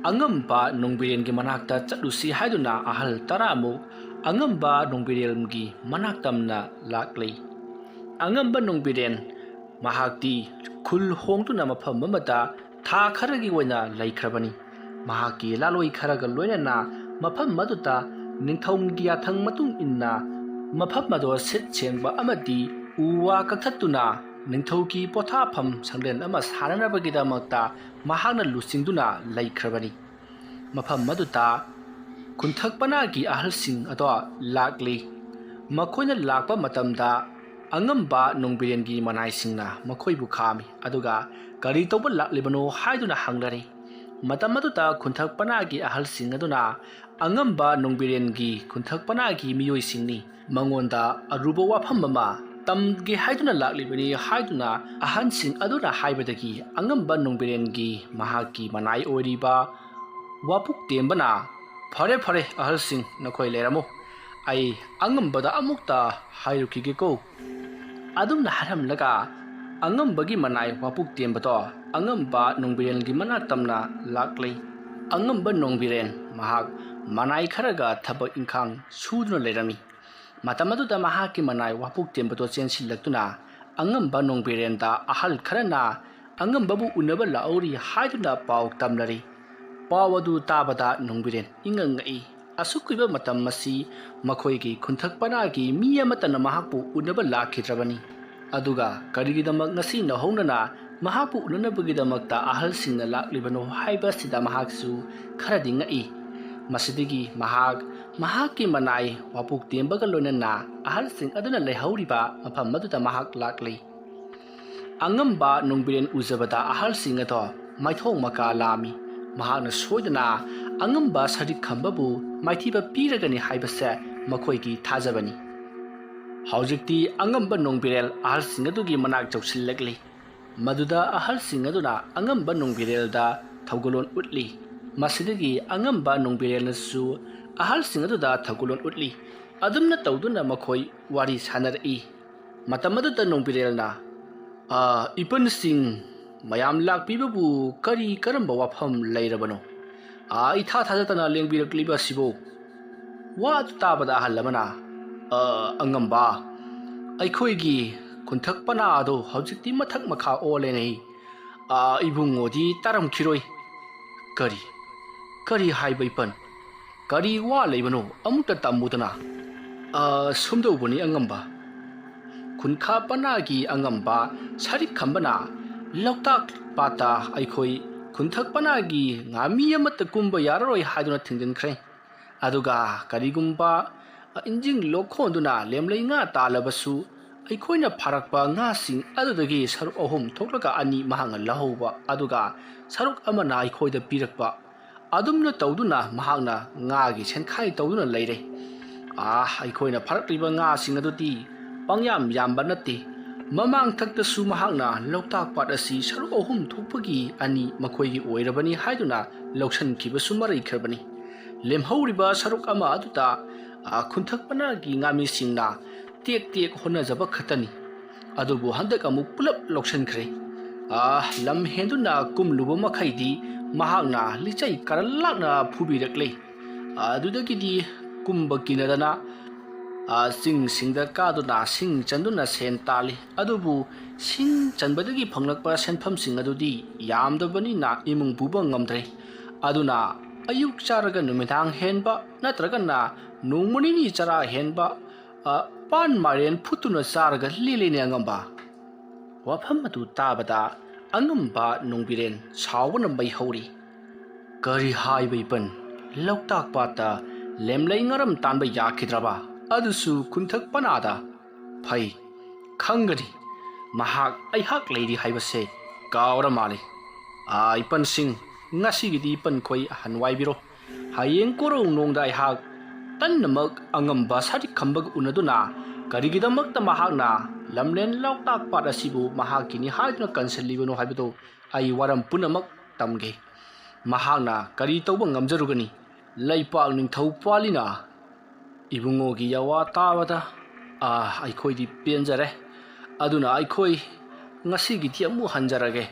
ꯑꯉꯝꯕ ꯅꯣꯡꯕꯤꯔꯦꯟꯒꯤ ꯃꯅꯥꯛꯇ ꯆꯠꯂꯨꯁꯤ ꯍꯥꯏꯗꯨꯅ ꯑꯍꯜ 10ꯃꯨꯛ ꯑꯉꯝꯕ ꯅꯣꯡꯕꯤꯔꯦꯟꯒꯤ ꯃꯅꯥꯛ ꯇꯝꯅ ꯂꯥꯛꯂꯤ ꯑꯉꯝꯕ ꯅꯣꯡꯕꯤꯔꯦꯟ ꯃꯍꯥꯛꯇꯤ ꯈꯨꯜ ꯍꯣꯡꯗꯨꯅ ꯃꯐꯝ ꯑꯃꯗ ꯊꯥ ꯈꯔꯒꯤ ꯑꯣꯏꯅ ꯂꯩꯈ꯭ꯔꯕꯅꯤ ꯃꯍꯥꯛꯀꯤ ꯂꯥꯂꯣꯏ ꯈꯔꯒ ꯂꯣꯏꯅꯅ ꯃꯐꯝ ꯑꯗꯨꯗ ꯅꯤꯡꯊꯧꯒꯤ ꯌꯥꯊꯪ ꯃꯇꯨꯡ ꯏꯟꯅ ꯃꯐꯝ ꯑꯗꯨ ꯁꯤꯠ ꯁꯦꯡꯕ ꯑꯃꯗꯤ ꯎ ꯋꯥ ꯀꯛꯊꯠꯇꯨꯅ ꯅꯤꯡꯊꯧꯒꯤ ꯄꯣꯊꯥꯐꯝ ꯁꯪꯂꯦꯟ ꯑꯃ ꯁꯥꯅꯅꯕꯒꯤꯗꯃꯛꯇ ꯃꯍꯥꯛꯅ ꯂꯨꯆꯤꯡꯗꯨꯅ ꯂꯩꯈ꯭ꯔꯕꯅꯤ ꯃꯐꯝ ꯑꯗꯨꯗ ꯈꯨꯟꯊꯛ ꯄꯅꯥꯒꯤ ꯑꯍꯜꯁꯤꯡ ꯑꯗꯣ ꯂꯥꯛꯂꯤ ꯃꯈꯣꯏꯅ ꯂꯥꯛꯄ ꯃꯇꯝꯗ ꯑꯉꯝꯕ ꯅꯣꯡꯕꯤꯔꯦꯟꯒꯤ ꯃꯅꯥꯏꯁꯤꯡꯅ ꯃꯈꯣꯏꯕꯨ ꯈꯥꯝꯃꯤ ꯑꯗꯨꯒ ꯀꯔꯤ ꯇꯧꯕ ꯂꯥꯛꯂꯤꯕꯅꯣ ꯍꯥꯏꯗꯨꯅ ꯍꯪꯅꯔꯤ ꯃꯇꯝ ꯑꯗꯨꯗ ꯈꯨꯟꯊꯛ ꯄꯅꯥꯒꯤ ꯑꯍꯜꯁꯤꯡ ꯑꯗꯨꯅ ꯑꯉꯝꯕ ꯅꯣꯡꯕꯤꯔꯦꯟꯒꯤ ꯈꯨꯟꯊꯛ ꯄꯅꯥꯒꯤ ꯃꯤꯑꯣꯏꯁꯤꯡꯅꯤ ꯃꯉꯣꯟꯗ ꯑꯔꯨꯕ ꯋꯥꯐꯝ ꯑꯃ ꯇꯝꯒꯦ ꯍꯥꯏꯗꯨꯅ ꯂꯥꯛꯂꯤꯕꯅꯤ ꯍꯥꯏꯗꯨꯅ ꯑꯍꯟꯁꯤꯡ ꯑꯗꯨꯅ ꯍꯥꯏꯕꯗꯒꯤ ꯑꯉꯝꯕ ꯅꯣꯡꯕꯤꯔꯦꯟꯒꯤ ꯃꯍꯥꯛꯀꯤ ꯃꯅꯥꯏ ꯑꯣꯏꯔꯤꯕ ꯋꯥꯄꯨꯛꯇꯦꯝꯕꯅ ꯐꯔꯦ ꯐꯔꯦ ꯑꯍꯜꯁꯤꯡ ꯅꯈꯣꯏ ꯂꯩꯔꯝꯃꯨ ꯑꯩ ꯑꯉꯝꯕꯗ ꯑꯃꯨꯛꯇ ꯍꯥꯏꯔꯨꯈꯤꯒꯦꯀꯣ ꯑꯗꯨꯝꯅ ꯍꯥꯏꯔꯝꯂꯒ ꯑꯉꯝꯕꯒꯤ ꯃꯅꯥꯏ ꯋꯥꯄꯨꯛꯇꯦꯝꯕꯗꯣ ꯑꯉꯝꯕ ꯅꯣꯡꯕꯤꯔꯦꯟꯒꯤ ꯃꯅꯥꯛ ꯇꯝꯅ ꯂꯥꯛꯂꯤ ꯑꯉꯝꯕ ꯅꯣꯡꯕꯤꯔꯦꯟ ꯃꯍꯥꯛ ꯃꯅꯥꯏ ꯈꯔꯒ ꯊꯕꯛ ꯏꯪꯈꯥꯡ ꯁꯨꯗꯨꯅ ꯂꯩꯔꯝꯃꯤ ꯃꯇꯝ ꯑꯗꯨꯗ ꯃꯍꯥꯛꯀꯤ ꯃꯅꯥꯏ ꯋꯥꯄꯨꯛꯇꯦꯝꯕꯗꯣ ꯆꯦꯟꯁꯤꯜꯂꯛꯇꯨꯅ ꯑꯉꯝꯕ ꯅꯣꯡꯕꯤꯔꯦꯟꯗ ꯑꯍꯜ ꯈꯔꯅ ꯑꯉꯝꯕꯕꯨ ꯎꯅꯕ ꯂꯥꯛꯍꯧꯔꯤ ꯍꯥꯏꯗꯨꯅ ꯄꯥꯎ ꯇꯝꯅꯔꯤ ꯄꯥꯎ ꯑꯗꯨ ꯇꯥꯕꯗ ꯅꯣꯡꯕꯤꯔꯦꯟ ꯏꯉꯛꯉꯛꯏ ꯑꯁꯨꯛ ꯀꯨꯏꯕ ꯃꯇꯝ ꯑꯁꯤ ꯃꯈꯣꯏꯒꯤ ꯈꯨꯟꯊꯛ ꯄꯅꯥꯒꯤ ꯃꯤ ꯑꯃꯠꯇꯅ ꯃꯍꯥꯛꯄꯨ ꯎꯅꯕ ꯂꯥꯛꯈꯤꯗ꯭ꯔꯕꯅꯤ ꯑꯗꯨꯒ ꯀꯔꯤꯒꯤꯗꯃꯛ ꯉꯁꯤ ꯅꯧꯍꯧꯅꯅ ꯃꯍꯥꯛꯄꯨ ꯎꯅꯅꯕꯒꯤꯗꯃꯛꯇ ꯑꯍꯜꯁꯤꯡꯅ ꯂꯥꯛꯂꯤꯕꯅꯣ ꯍꯥꯏꯕꯁꯤꯗ ꯃꯍꯥꯛꯁꯨ ꯈꯔꯗꯤ ꯉꯛꯏ ꯃꯁꯤꯗꯒꯤ ꯃꯍꯥꯛꯀꯤ ꯃꯅꯥꯏ ꯋꯥꯄꯨꯛꯇꯦꯝꯕꯒ ꯂꯣꯏꯅꯅ ꯑꯍꯜꯁꯤꯡ ꯑꯗꯨꯅ ꯂꯩꯍꯧꯔꯤꯕ ꯃꯐꯝ ꯑꯗꯨꯗ ꯃꯍꯥꯛ ꯂꯥꯛꯂꯤ ꯑꯉꯝꯕ ꯅꯣꯡꯕꯤꯔꯦꯟ ꯎꯖꯕꯗ ꯑꯍꯜꯁꯤꯡ ꯑꯗꯣ ꯃꯥꯏꯊꯣꯡ ꯃꯀꯥ ꯂꯥꯝꯃꯤ ꯃꯍꯥꯛꯅ ꯁꯣꯏꯗꯅ ꯑꯉꯝꯕ ꯁꯔꯤꯛ ꯈꯝꯕꯕꯨ ꯃꯥꯏꯊꯤꯕ ꯄꯤꯔꯒꯅꯤ ꯍꯥꯏꯕꯁꯦ ꯃꯈꯣꯏꯒꯤ ꯊꯥꯖꯕꯅꯤ ꯍꯧꯖꯤꯛꯇꯤ ꯑꯉꯝꯕ ꯅꯣꯡꯕꯤꯔꯦꯜ ꯑꯍꯜꯁꯤꯡ ꯑꯗꯨꯒꯤ ꯃꯅꯥꯛ ꯆꯪꯁꯤꯜꯂꯛꯂꯤ ꯃꯗꯨꯗ ꯑꯍꯜꯁꯤꯡ ꯑꯗꯨꯅ ꯑꯉꯝꯕ ꯅꯣꯡꯕꯤꯔꯦꯜꯗ ꯊꯧꯒꯜꯂꯣꯟ ꯎꯠꯂꯤ ꯃꯁꯤꯗꯒꯤ ꯑꯉꯝꯕ ꯅꯣꯡꯕꯤꯔꯦꯜꯅꯁꯨ ꯑꯍꯜꯁꯤꯡ ꯑꯗꯨꯗ ꯊꯧꯒꯜꯂꯣꯟ ꯎꯠꯂꯤ ꯑꯗꯨꯝꯅ ꯇꯧꯗꯨꯅ ꯃꯈꯣꯏ ꯋꯥꯔꯤ ꯁꯥꯅꯔꯛꯏ ꯃꯇꯝ ꯑꯗꯨꯗ ꯅꯣꯡꯕꯤꯔꯦꯜꯅ ꯏꯄꯟꯁꯤꯡ ꯃꯌꯥꯝ ꯂꯥꯛꯄꯤꯕꯕꯨ ꯀꯔꯝꯕ ꯋꯥꯐꯝ ꯂꯩꯔꯕꯅꯣ ꯏꯊꯥ ꯊꯥꯖꯗꯅ ꯂꯦꯡꯕꯤꯔꯛꯂꯤꯕ ꯑꯁꯤꯕꯨ ꯋꯥ ꯑꯗꯨ ꯇꯥꯕꯗ ꯑꯍꯜ ꯑꯃꯅ ꯑꯉꯝꯕ ꯑꯩꯈꯣꯏꯒꯤ ꯈꯨꯟꯊꯛ ꯄꯅꯥ ꯑꯗꯨ ꯍꯧꯖꯤꯛꯇꯤ ꯃꯊꯛ ꯃꯈꯥ ꯑꯣꯜꯂꯦꯅꯦ ꯏꯕꯨꯡꯉꯣꯗꯤ ꯇꯥꯔꯝꯈꯤꯔꯣꯏ ꯀꯔꯤ ꯍꯥꯏꯕ ꯏꯄꯟ ꯀꯔꯤ ꯋꯥ ꯂꯩꯕꯅꯣ ꯑꯃꯨꯛꯇ ꯇꯝꯃꯨꯗꯅ ꯁꯨꯝꯗꯧꯕꯅꯤ ꯑꯉꯝꯕ ꯈꯨꯟꯈꯥ ꯄꯅꯥꯒꯤ ꯑꯉꯝꯕ ꯁꯔꯤꯛ ꯈꯝꯕꯅ ꯂꯣꯛꯇꯥꯛ ꯄꯥꯠꯇ ꯑꯩꯈꯣꯏ ꯈꯨꯟꯊꯛ ꯄꯅꯥꯒꯤ ꯉꯥꯃꯤ ꯑꯃꯠꯇ ꯀꯨꯝꯕ ꯌꯥꯔꯔꯣꯏ ꯍꯥꯏꯗꯨꯅ ꯊꯤꯡꯖꯤꯟꯈ꯭ꯔꯦ ꯑꯗꯨꯒ ꯀꯔꯤꯒꯨꯝꯕ ꯏꯟꯖꯤꯡ ꯂꯧꯈꯣꯟꯗꯨꯅ ꯂꯦꯝꯂꯩ ꯉꯥ ꯇꯥꯜꯂꯕꯁꯨ ꯑꯩꯈꯣꯏꯅ ꯐꯥꯔꯛꯄ ꯉꯥꯁꯤꯡ ꯑꯗꯨꯗꯒꯤ ꯁꯔꯨꯛ 2 ꯊꯣꯛꯂꯒ 2 ꯃꯍꯥꯛꯅ ꯂꯧꯍꯧꯕ ꯑꯗꯨꯒ ꯁꯔꯨꯛ ꯑꯃꯅ ꯑꯩꯈꯣꯏꯗ ꯄꯤꯔꯛꯄ ꯑꯗꯨꯝꯅ ꯇꯧꯗꯨꯅ ꯃꯍꯥꯛꯅ ꯉꯥꯒꯤ ꯁꯦꯟꯈꯥꯏ ꯇꯧꯗꯨꯅ ꯂꯩꯔꯦ ꯑꯩꯈꯣꯏꯅ ꯐꯥꯔꯛꯂꯤꯕ ꯉꯥꯁꯤꯡ ꯑꯗꯨꯗꯤ ꯄꯪꯌꯥꯝ ꯌꯥꯝꯕ ꯅꯠꯇꯦ ꯃꯃꯥꯡꯊꯛꯇꯁꯨ ꯃꯍꯥꯛꯅ ꯂꯣꯛꯇꯥꯛ ꯄꯥꯠ ꯑꯁꯤ ꯁꯔꯨꯛ 3 ꯊꯣꯛꯄꯒꯤ 2 ꯃꯈꯣꯏꯒꯤ ꯑꯣꯏꯔꯕꯅꯤ ꯍꯥꯏꯗꯨꯅ ꯂꯧꯁꯤꯟꯈꯤꯕꯁꯨ ꯃꯔꯩꯈ꯭ꯔꯕꯅꯤ ꯂꯦꯝꯍꯧꯔꯤꯕ ꯁꯔꯨꯛ ꯑꯃ ꯑꯗꯨꯗ ꯈꯨꯟꯊꯛ ꯄꯅꯥꯒꯤ ꯉꯥꯃꯤꯁꯤꯡꯅ ꯇꯦꯛ ꯍꯣꯠꯅꯖꯕ ꯈꯛꯇꯅꯤ ꯑꯗꯨꯕꯨ ꯍꯟꯗꯛ ꯑꯃꯨꯛ ꯄꯨꯂꯞ ꯂꯧꯁꯤꯟꯈ꯭ꯔꯦ ꯂꯝ ꯍꯦꯟꯗꯨꯅ ꯀꯨꯝꯂꯨꯕ ꯃꯈꯩꯗꯤ ꯃꯍꯥꯛꯅ ꯂꯤꯆꯩ ꯀꯔꯟꯂꯥꯛꯅ ꯐꯨꯕꯤꯔꯛꯂꯦ ꯑꯗꯨꯗꯒꯤꯗꯤ ꯀꯨꯝꯕ ꯀꯤꯅꯗꯅ ꯆꯤꯡꯁꯤꯡꯗ ꯀꯥꯗꯨꯅ ꯁꯤꯡ ꯆꯟꯗꯨꯅ ꯁꯦꯟ ꯇꯥꯜꯂꯤ ꯑꯗꯨꯕꯨ ꯁꯤꯡ ꯆꯟꯕꯗꯒꯤ ꯐꯪꯂꯛꯄ ꯁꯦꯟꯐꯝꯁꯤꯡ ꯑꯗꯨꯗꯤ ꯌꯥꯝꯗꯕꯅꯤꯅ ꯏꯃꯨꯡ ꯄꯨꯕ ꯉꯝꯗ꯭ꯔꯦ ꯑꯗꯨꯅ ꯑꯌꯨꯛ ꯆꯥꯔꯒ ꯅꯨꯃꯤꯗꯥꯡ ꯍꯦꯟꯕ ꯅꯠꯇ꯭ꯔꯒꯅ ꯅꯣꯡꯃ ꯅꯤꯅꯤ ꯆꯔꯥ ꯍꯦꯟꯕ ꯄꯥꯟ ꯃꯥꯏꯔꯦꯟ ꯐꯨꯠꯇꯨꯅ ꯆꯥꯔꯒ ꯂꯦꯜꯂꯤꯅꯦ ꯑꯉꯝꯕ ꯋꯥꯐꯝ ꯑꯗꯨ ꯇꯥꯕꯗ ꯑꯉꯝꯕ ꯅꯣꯡꯕꯤꯔꯦꯟ ꯁꯥꯎꯕꯅ ꯃꯩ ꯍꯧꯔꯤ ꯀꯔꯤ ꯍꯥꯏꯕ ꯏꯄꯟ ꯂꯣꯛꯇꯥꯛ ꯄꯥꯠꯇ ꯂꯦꯝꯂꯩ ꯉꯔꯝ ꯇꯥꯟꯕ ꯌꯥꯈꯤꯗ꯭ꯔꯕ ꯑꯗꯨꯁꯨ ꯈꯨꯟꯊꯛ ꯄꯅꯥꯗ ꯐꯩ ꯈꯪꯒꯅꯤ ꯃꯍꯥꯛ ꯑꯩꯍꯥꯛ ꯂꯩꯔꯤ ꯍꯥꯏꯕꯁꯦ ꯀꯥꯎꯔ ꯃꯥꯜꯂꯤ ipan sing ngasi gidi ipan khoi hanwai biro hayeng korong nongda ihak tan namak angam basari khambag unaduna karigidamak ta mahakna lamlen loktak pat asibu mahakini haidna kansalibano haibado ai waram punamak tamge mahakna kari tawba ngamjarugani laipak ningthau palina ibungogi yawa tabada aikhoi penjare aduna aikhoi ngasi gidi amu hanjarage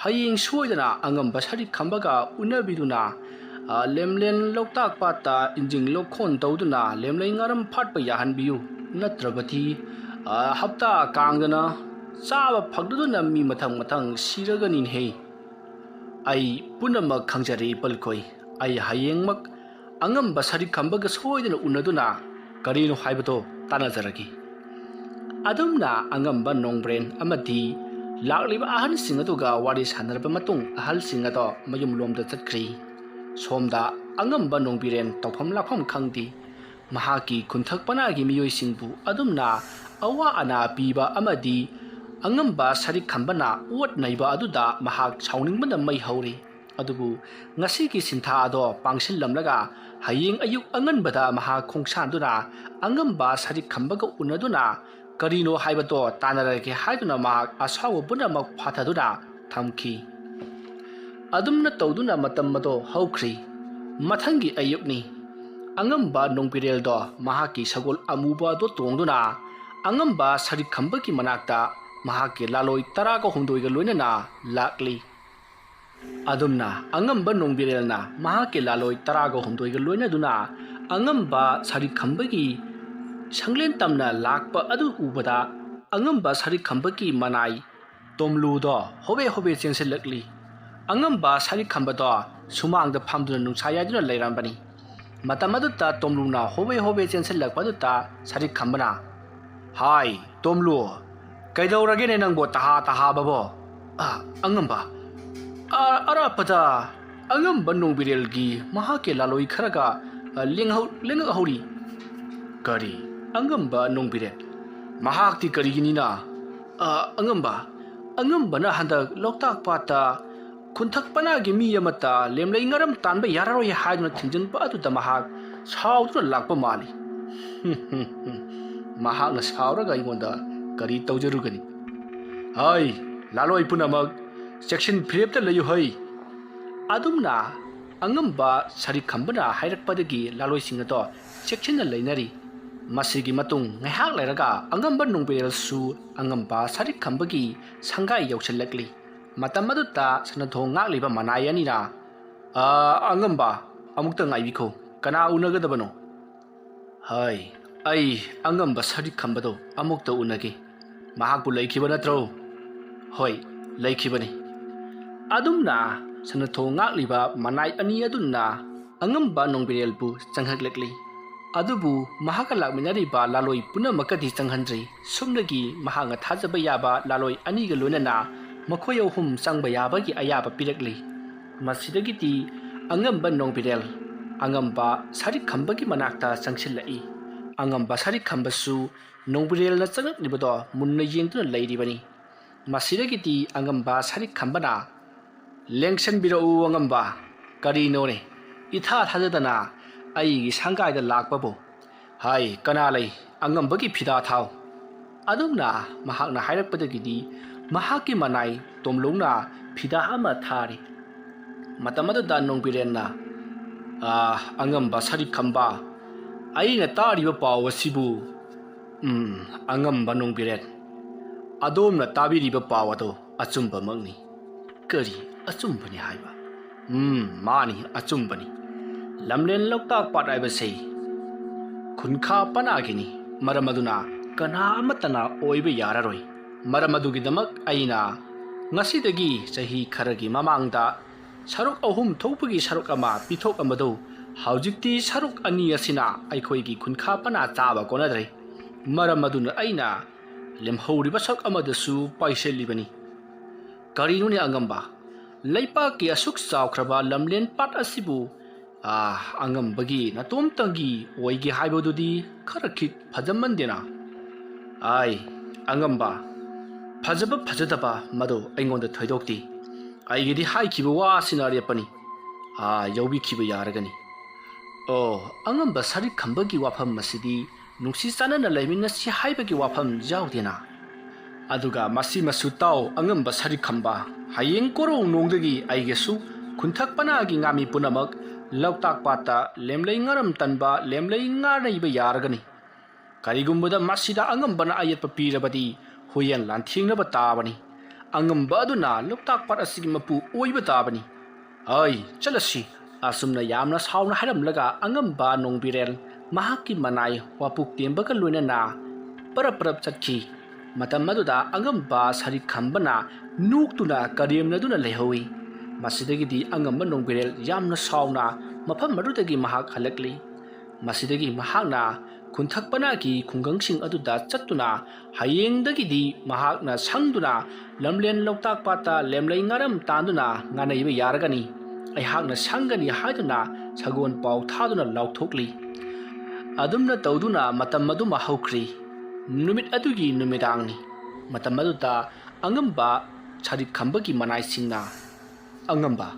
hayeng soidana angam basari khambaga unabiduna lemlen loktak pata injing lokhon tawduna lemlei ngaram phatpa yahanbiu natrabati hapta kangdana chaba phagduna mi mathang mathang siraganin he ai punamak khangjari palkhoi ai hayengmak angam basari khambaga soidana unaduna karino haibado tanajaragi adumna angamba nongbren amadi lakliba ahal sing aduga wari sanarba matung ahal sing ado mayum lomda chatkri somda angamba nongbiren tawpham lapham khangdi mahaki kunthak panagi miyoi singbu adumna awa ana piba amadi angamba sari khambana uat naiba aduda mahak chauningbana mai hauri adubu ngasi ki sintha ado pangsil lamlaga hayeng ayuk anganbada mahak khongsanduna angamba sari khambaga unaduna karino haibado tanarage haiduna mahak asawo punamak phathaduna thamki adumna tawduna matam mado haukhri mathangi ayukni angamba nongpirel do mahaki sagol amuba do tongduna angamba sari khambaki manakta mahaki laloi taraga humdoiga loinana lakli adumna angamba nongbirelna mahaki laloi taraga humdoiga loinaduna angamba sari khambagi sanglen tamna lakpa adu ubada angamba sari khambaki manai tomlu do hobe hobe chenselakli angamba sari khambado sumangda phamduna nungsayaduna leirambani matamadutta tomluna hobe hobe chenselakpaduta sari khambana hai tomlu kaidawrage ne nangbo taha babo angamba arapada angamba nongbirelgi mahake laloi kharaga lengha hauri kari angamba nongbirel mahakti kariginina angamba na handak loktak pata kunthak panagi mi amata lemlei ngaram tanba yararoi haiduna thinjinpa aduda mahak sauduna lakpa mali mahakna sauraga ingonda kari tawjarugani hai laloi punamak section phirepta layu hai adumna angamba sari khambana hairakpadagi laloi singado section na leinari masigi matung ngahak lairaga angamba nongbirel su angamba sari khambagi sangai yauchalakli matam aduta sanathong ngakliba manayani na angamba amukta ngaibikho kana unagadabano hai ai angamba sari khambado amukta unage mahakpu laikhiba natro hoi laikhibani adumna sanathong ngakliba manai ani adunna angamba nongbirelbu changhaklakli adubu mahaka lakminariba laloi punamakadi changhandri sumnagi mahanga thajaba yaba laloi aniga loinana makhoi ahum changba yabagi ayaba pirakli masidagiti angamba nongbirel angamba sari khambagi manakta changsilai angamba sari khambasu nongbirel na changaklibado munna yengtuna leiribani masidagiti angamba sari khambana lengsan birau angamba karino ne itha thajadana aigi sangaida lakpabo hai kanalai angambagi phida thau adumna mahakna hairakpadagidi mahaki manai tomlongna phida ama thari matamada da nongbirenna angamba sari khamba aina tariba paw asibu angamba nongbiren adomna tabiriba paw ado achumba magni kari achumbani haiba mani achumbani lamlen loktak pataiba sei khunka panagini maramaduna kana amatana oiba yararoi maramadugidamak aina ngasidagi sahi kharagi mamangda saruk ahum thopagi saruk ama pithok amado haujikti saruk ani asina aikhoigi khunka pana chaba konadrai maramaduna aina lemhoriba saruk amadasu paiselibani karinuni angamba laipa ki asuk chawkhraba lamlen pat asibu angambagi natom tangi oigi haibodudi kharakit phajamandena ai angamba phajaba phajadaba mado aingonda thoidokti ꯑꯩꯒꯤꯗꯤ ꯍꯥꯏꯈꯤꯕ ꯋꯥꯁꯤꯅ ꯑꯔꯦꯞꯄꯅꯤ ꯌꯧꯕꯤꯈꯤꯕ ꯌꯥꯔꯒꯅꯤ ꯑꯉꯝꯕ ꯁꯔꯤꯛ ꯈꯝꯕꯒꯤ ꯋꯥꯐꯝ ꯑꯁꯤꯗꯤ ꯅꯨꯡꯁꯤ ꯆꯥꯟꯅꯅ ꯂꯩꯃꯤꯟꯅꯁꯤ ꯍꯥꯏꯕꯒꯤ ꯋꯥꯐꯝ ꯌꯥꯎꯗꯦꯅ ꯑꯗꯨꯒ ꯃꯁꯤꯃꯁꯨ ꯇꯥꯎ ꯑꯉꯝꯕ ꯁꯔꯤꯛ ꯈꯝꯕ ꯍꯌꯦꯡ ꯀꯣꯔꯧꯅꯣꯡꯗꯒꯤ ꯑꯩꯒꯁꯨ ꯈꯨꯟꯊꯛ ꯄꯅꯥꯒꯤ ꯉꯥꯃꯤ ꯄꯨꯝꯅꯃꯛ ꯂꯧꯇꯥꯛ ꯄꯥꯠꯇ ꯂꯦꯝꯂꯩ ꯉꯥꯔꯝ ꯇꯟꯕ ꯂꯦꯝꯂꯩ ꯉꯥꯅꯩꯕ ꯌꯥꯔꯒꯅꯤ ꯀꯔꯤꯒꯨꯝꯕꯗ ꯃꯁꯤꯗ ꯑꯉꯝꯕꯅ ꯑꯌꯦꯠꯄ ꯄꯤꯔꯕꯗꯤ ꯍꯨꯌꯦꯟ ꯂꯥꯟꯊꯦꯡꯅꯕ ꯇꯥꯕꯅꯤ ꯑꯉꯝꯕ ꯑꯗꯨꯅ ꯂꯧꯇꯥꯛ ꯄꯥꯠ ꯑꯁꯤꯒꯤ ꯃꯄꯨ ꯑꯣꯏꯕ ꯇꯥꯕꯅꯤ ꯆꯠꯂꯁꯤ ꯑꯁꯨꯝꯅ ꯌꯥꯝꯅ ꯁꯥꯎꯅ ꯍꯥꯏꯔꯝꯂꯒ ꯑꯉꯝꯕ ꯅꯣꯡꯕꯤꯔꯦꯜ ꯃꯍꯥꯛꯀꯤ ꯃꯅꯥꯏ ꯋꯥꯄꯨꯛ ꯇꯦꯝꯕꯒ ꯂꯣꯏꯅꯅ ꯄꯔꯞ ꯄꯔꯞ ꯆꯠꯈꯤ ꯃꯇꯝ ꯑꯗꯨꯗ ꯑꯉꯝꯕ ꯁꯔꯤꯛ ꯈꯝꯕꯅ ꯅꯣꯛꯇꯨꯅ ꯀꯔꯦꯝꯅꯗꯨꯅ ꯂꯩꯍꯧꯏ ꯃꯁꯤꯗꯒꯤꯗꯤ ꯑꯉꯝꯕ ꯅꯣꯡꯕꯤꯔꯦꯜ ꯌꯥꯝꯅ ꯁꯥꯎꯅ ꯃꯐꯝ ꯑꯗꯨꯗꯒꯤ ꯃꯍꯥꯛ ꯍꯜꯂꯛꯂꯤ ꯃꯁꯤꯗꯒꯤ ꯃꯍꯥꯛꯅ ꯈꯨꯟꯊꯛ ꯄꯅꯥꯒꯤ ꯈꯨꯡꯒꯪꯁꯤꯡ ꯑꯗꯨꯗ ꯆꯠꯇꯨꯅ ꯍꯌꯦꯡꯗꯒꯤꯗꯤ ꯃꯍꯥꯛꯅ ꯁꯪꯗꯨꯅ ꯂꯝꯂꯦꯟ ꯂꯧꯇꯥꯛ ꯄꯥꯠꯇ ꯂꯦꯝꯂꯩ ꯉꯥꯔꯝ ꯇꯥꯟꯗꯨꯅ ꯉꯥꯅꯩꯕ ꯌꯥꯔꯒꯅꯤ ꯑꯩꯍꯥꯛꯅ ꯁꯪꯒꯅꯤ ꯍꯥꯏꯗꯨꯅ ꯁꯒꯣꯜ ꯄꯥꯎ ꯊꯥꯗꯨꯅ ꯂꯥꯎꯊꯣꯛꯂꯤ ꯑꯗꯨꯝꯅ ꯇꯧꯗꯨꯅ ꯃꯇꯝ ꯑꯗꯨꯃ ꯍꯧꯈ꯭ꯔꯤ ꯅꯨꯃꯤꯠ ꯑꯗꯨꯒꯤ ꯅꯨꯃꯤꯗꯥꯡꯅꯤ ꯃꯇꯝ ꯑꯗꯨꯗ ꯑꯉꯝꯕ ꯁꯔꯤꯛ ꯈꯝꯕꯒꯤ ꯃꯅꯥꯏꯁꯤꯡꯅ ꯑꯉꯝꯕ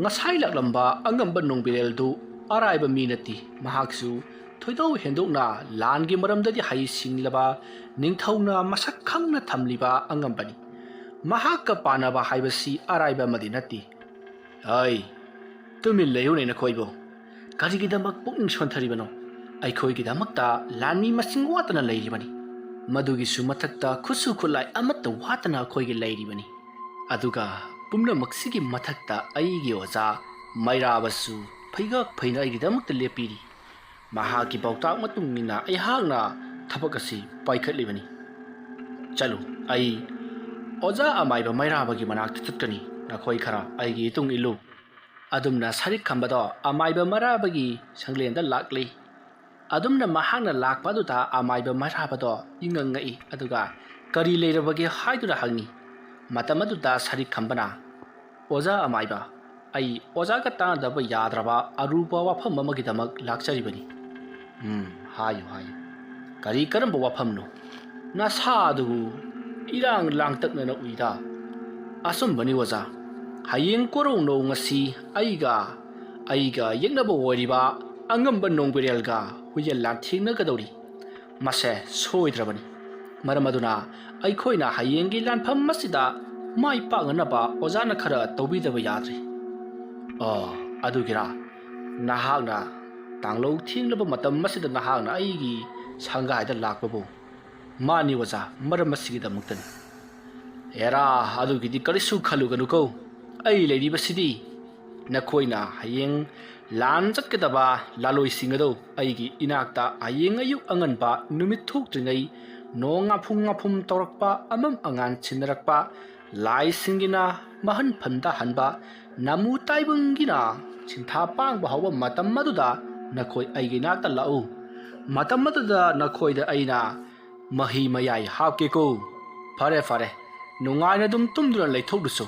ꯉꯁꯥꯏ ꯂꯥꯛꯂꯝꯕ ꯑꯉꯝꯕ ꯅꯣꯡꯕꯤꯔꯦꯜꯗꯨ ꯑꯔꯥꯏꯕ ꯃꯤ ꯅꯠꯇꯦ ꯃꯍꯥꯛꯁꯨ ꯊꯣꯏꯗꯣꯛ ꯍꯦꯟꯗꯣꯛꯅ ꯂꯥꯟꯒꯤ ꯃꯔꯝꯗꯗꯤ ꯍꯩꯁꯤꯡꯂꯕ ꯅꯤꯡꯊꯧꯅ ꯃꯁꯛ ꯈꯪꯅ ꯊꯝꯂꯤꯕ ꯑꯉꯝꯕꯅꯤ ꯃꯍꯥꯛꯀ ꯄꯥꯟꯅꯕ ꯍꯥꯏꯕꯁꯤ ꯑꯔꯥꯏꯕ ꯑꯃꯗꯤ ꯅꯠꯇꯦ ꯇꯨꯃꯤꯟ ꯂꯩꯌꯨꯅꯦ ꯅꯈꯣꯏꯕꯨ ꯀꯔꯤꯒꯤꯗꯃꯛ ꯄꯨꯛꯅꯤꯡ ꯁꯣꯟꯊꯔꯤꯕꯅꯣ ꯑꯩꯈꯣꯏꯒꯤꯗꯃꯛꯇ ꯂꯥꯟꯃꯤ ꯃꯁꯤꯡ ꯋꯥꯠꯇꯅ ꯂꯩꯔꯤꯕꯅꯤ ꯃꯗꯨꯒꯤꯁꯨ ꯃꯊꯛꯇ ꯈꯨꯠꯁꯨ ꯈꯨꯠꯂꯥꯏ ꯑꯃꯠꯇ ꯋꯥꯠꯇꯅ ꯑꯩꯈꯣꯏꯒꯤ ꯂꯩꯔꯤꯕꯅꯤ ꯑꯗꯨꯒ ꯄꯨꯝꯅꯃꯛꯁꯤꯒꯤ ꯃꯊꯛꯇ ꯑꯩꯒꯤ ꯑꯣꯖꯥ ꯃꯩꯔꯥꯕꯁꯨ ꯐꯩꯒꯥꯛ ꯐꯩꯅ ꯑꯩꯒꯤꯗꯃꯛꯇ ꯂꯦꯞꯄꯤꯔꯤ ꯃꯍꯥꯛꯀꯤ ꯄꯥꯎꯇꯥꯛ ꯃꯇꯨꯡ ꯏꯟꯅ ꯑꯩꯍꯥꯛꯅ ꯊꯕꯛ ꯑꯁꯤ ꯄꯥꯏꯈꯠꯂꯤꯕꯅꯤ ꯆꯠꯂꯨ ꯑꯩ ꯑꯣꯖꯥ ꯑꯃꯥꯏꯕ ꯃꯩꯔꯥꯕꯒꯤ ꯃꯅꯥꯛꯇ ꯆꯠꯀꯅꯤ ꯅꯈꯣꯏ ꯈꯔ ꯑꯩꯒꯤ ꯏꯇꯨꯡ ꯏꯜꯂꯨ ꯑꯗꯨꯝꯅ ꯁꯔꯤꯛ ꯈꯝꯕꯗꯣ ꯑꯃꯥꯏꯕ ꯃꯩꯔꯥꯕꯒꯤ ꯁꯪꯂꯦꯟꯗ ꯂꯥꯛꯂꯤ ꯑꯗꯨꯝꯅ ꯃꯍꯥꯛꯅ ꯂꯥꯛꯄ ꯑꯗꯨꯗ ꯑꯃꯥꯏꯕ ꯃꯩꯔꯥꯕꯗꯣ ꯏꯉꯛꯉꯛꯏ ꯑꯗꯨꯒ ꯀꯔꯤ ꯂꯩꯔꯕꯒꯦ ꯍꯥꯏꯗꯨꯅ ꯍꯪꯉꯤ ꯃꯇꯝ ꯑꯗꯨꯗ ꯁꯔꯤꯛ ꯈꯝꯕꯅ ꯑꯣꯖꯥ ꯑꯃꯥꯏꯕ ꯑꯩ ꯑꯣꯖꯥꯒ ꯇꯥꯟꯅꯗꯕ ꯌꯥꯗ꯭ꯔꯕ ꯑꯔꯨꯕ ꯋꯥꯐꯝ ꯑꯃꯒꯤꯗꯃꯛ ꯂꯥꯛꯆꯔꯤꯕꯅꯤ ꯍꯥꯏꯌꯨ ꯀꯔꯤ ꯀꯔꯝꯕ ꯋꯥꯐꯝꯅꯣ ꯅꯁꯥ ꯑꯗꯨꯕꯨ ꯏꯔꯥꯡ ꯂꯥꯡꯇꯛꯅꯅ ꯎꯏꯗ ꯑꯆꯨꯝꯕꯅꯤ ꯑꯣꯖꯥ ꯍꯌꯦꯡ ꯀꯣꯔꯧꯅꯣꯡ ꯉꯁꯤ ꯑꯩꯒ ꯌꯦꯛꯅꯕ ꯑꯣꯏꯔꯤꯕ ꯑꯉꯝꯕ ꯅꯣꯡꯕꯤꯔꯦꯜꯒ ꯍꯨꯌꯦꯟ ꯂꯥꯟꯊꯦꯡꯅꯒꯗꯧꯔꯤ ꯃꯁꯦ ꯁꯣꯏꯗ꯭ꯔꯕꯅꯤ ꯃꯔꯝ ꯑꯗꯨꯅ ꯑꯩꯈꯣꯏꯅ ꯍꯌꯦꯡꯒꯤ ꯂꯥꯟꯐꯝ ꯑꯁꯤꯗ ꯃꯥꯏ ꯄꯥꯛꯅꯅꯕ ꯑꯣꯖꯥꯅ ꯈꯔ ꯇꯧꯕꯤꯗꯕ ꯌꯥꯗ꯭ꯔꯤ ꯑꯗꯨꯒꯤꯔꯥ ꯅꯍꯥꯛꯅ ꯇꯥꯡꯂꯧ ꯊꯦꯡꯂꯕ ꯃꯇꯝ ꯑꯁꯤꯗ ꯅꯍꯥꯛꯅ ꯑꯩꯒꯤ ꯁꯪꯒꯥꯏꯗ ꯂꯥꯛꯄꯕꯨ ꯃꯥꯅꯤ ꯑꯣꯖꯥ ꯃꯔꯝ ꯑꯁꯤꯒꯤꯗꯃꯛꯇꯅꯤ ꯑꯗꯨꯒꯤꯗꯤ ꯀꯔꯤꯁꯨ ꯈꯜꯂꯨꯒꯅꯨꯀꯣ ꯑꯩ ꯂꯩꯔꯤꯕꯁꯤꯗꯤ ꯅꯈꯣꯏꯅ ꯍꯌꯦꯡ ꯂꯥꯟ ꯆꯠꯀꯗꯕ ꯂꯥꯂꯣꯏꯁꯤꯡ ꯑꯗꯨ ꯑꯩꯒꯤ ꯏꯅꯥꯛꯇ ꯍꯌꯦꯡ ꯑꯌꯨꯛ ꯑꯉꯟꯕ ꯅꯨꯃꯤꯠ ꯊꯣꯛꯇ꯭ꯔꯤꯉꯩ ꯅꯣꯡ ꯉꯥꯐꯨꯡ ꯇꯧꯔꯛꯄ ꯑꯃꯝ ꯑꯉꯥꯟ ꯁꯤꯟꯅꯔꯛꯄ ꯂꯥꯏꯁꯤꯡꯒꯤꯅ ꯃꯍꯟ ꯐꯟꯊꯍꯟꯕ ꯅꯃꯨ ꯇꯥꯏꯕꯪꯒꯤꯅ ꯁꯤꯟꯊꯥ ꯄꯥꯡꯕ ꯍꯧꯕ ꯃꯇꯝ ꯑꯗꯨꯗ ꯅꯈꯣꯏ ꯑꯩꯒꯤ ꯏꯅꯥꯛꯇ ꯂꯥꯛꯎ ꯃꯇꯝ ꯑꯗꯨꯗ ꯅꯈꯣꯏꯗ ꯑꯩꯅ ꯃꯍꯤ ꯃꯌꯥꯏ ꯍꯥꯞꯀꯦꯀꯣ ꯐꯔꯦ ꯅꯨꯡꯉꯥꯏꯅ ꯑꯗꯨꯝ ꯇꯨꯝꯗꯨꯅ ꯂꯩꯊꯣꯛꯂꯨꯁꯨ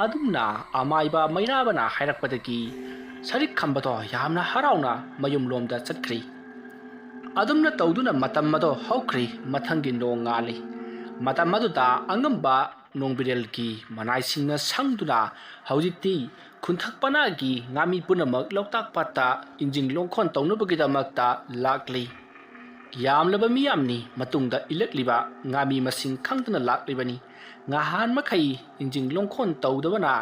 ꯑꯗꯨꯝꯅ ꯑꯃꯥꯏꯕ ꯃꯩꯔꯥꯕꯅ ꯍꯥꯏꯔꯛꯄꯗꯒꯤ ꯁꯔꯤꯛ ꯈꯝꯕꯗꯣ ꯌꯥꯝꯅ ꯍꯔꯥꯎꯅ ꯃꯌꯨꯝꯂꯣꯝꯗ ꯆꯠꯈ꯭ꯔꯤ ꯑꯗꯨꯝꯅ ꯇꯧꯗꯨꯅ ꯃꯇꯝ ꯑꯗꯣ ꯍꯧꯈ꯭ꯔꯤ ꯃꯊꯪꯒꯤ ꯅꯣꯡ ꯉꯥꯜꯂꯤ ꯃꯇꯝ ꯑꯗꯨꯗ ꯑꯉꯝꯕ ꯅꯣꯡꯕꯤꯔꯦꯜꯒꯤ ꯃꯅꯥꯏꯁꯤꯡꯅ ꯁꯪꯗꯨꯅ ꯍꯧꯖꯤꯛꯇꯤ ꯈꯨꯟꯊꯛ ꯄꯅꯥꯒꯤ ꯉꯥꯃꯤ ꯄꯨꯝꯅꯃꯛ ꯂꯧꯇꯥꯛ ꯄꯥꯠꯇ ꯏꯟꯖꯤꯟ ꯂꯣꯡꯈꯣꯟ ꯇꯧꯅꯕꯒꯤꯗꯃꯛꯇ ꯂꯥꯛꯂꯤ ꯌꯥꯝꯂꯕ ꯃꯤꯌꯥꯝꯅꯤ ꯃꯇꯨꯡꯗ ꯏꯜꯂꯛꯂꯤꯕ ꯉꯥꯃꯤ ꯃꯁꯤꯡ ꯈꯪꯗꯅ ꯂꯥꯛꯂꯤꯕꯅꯤ ꯉꯍꯥꯟ ꯃꯈꯩ ꯏꯟꯖꯤꯟ ꯂꯣꯡꯈꯣꯟ ꯇꯧꯗꯕꯅ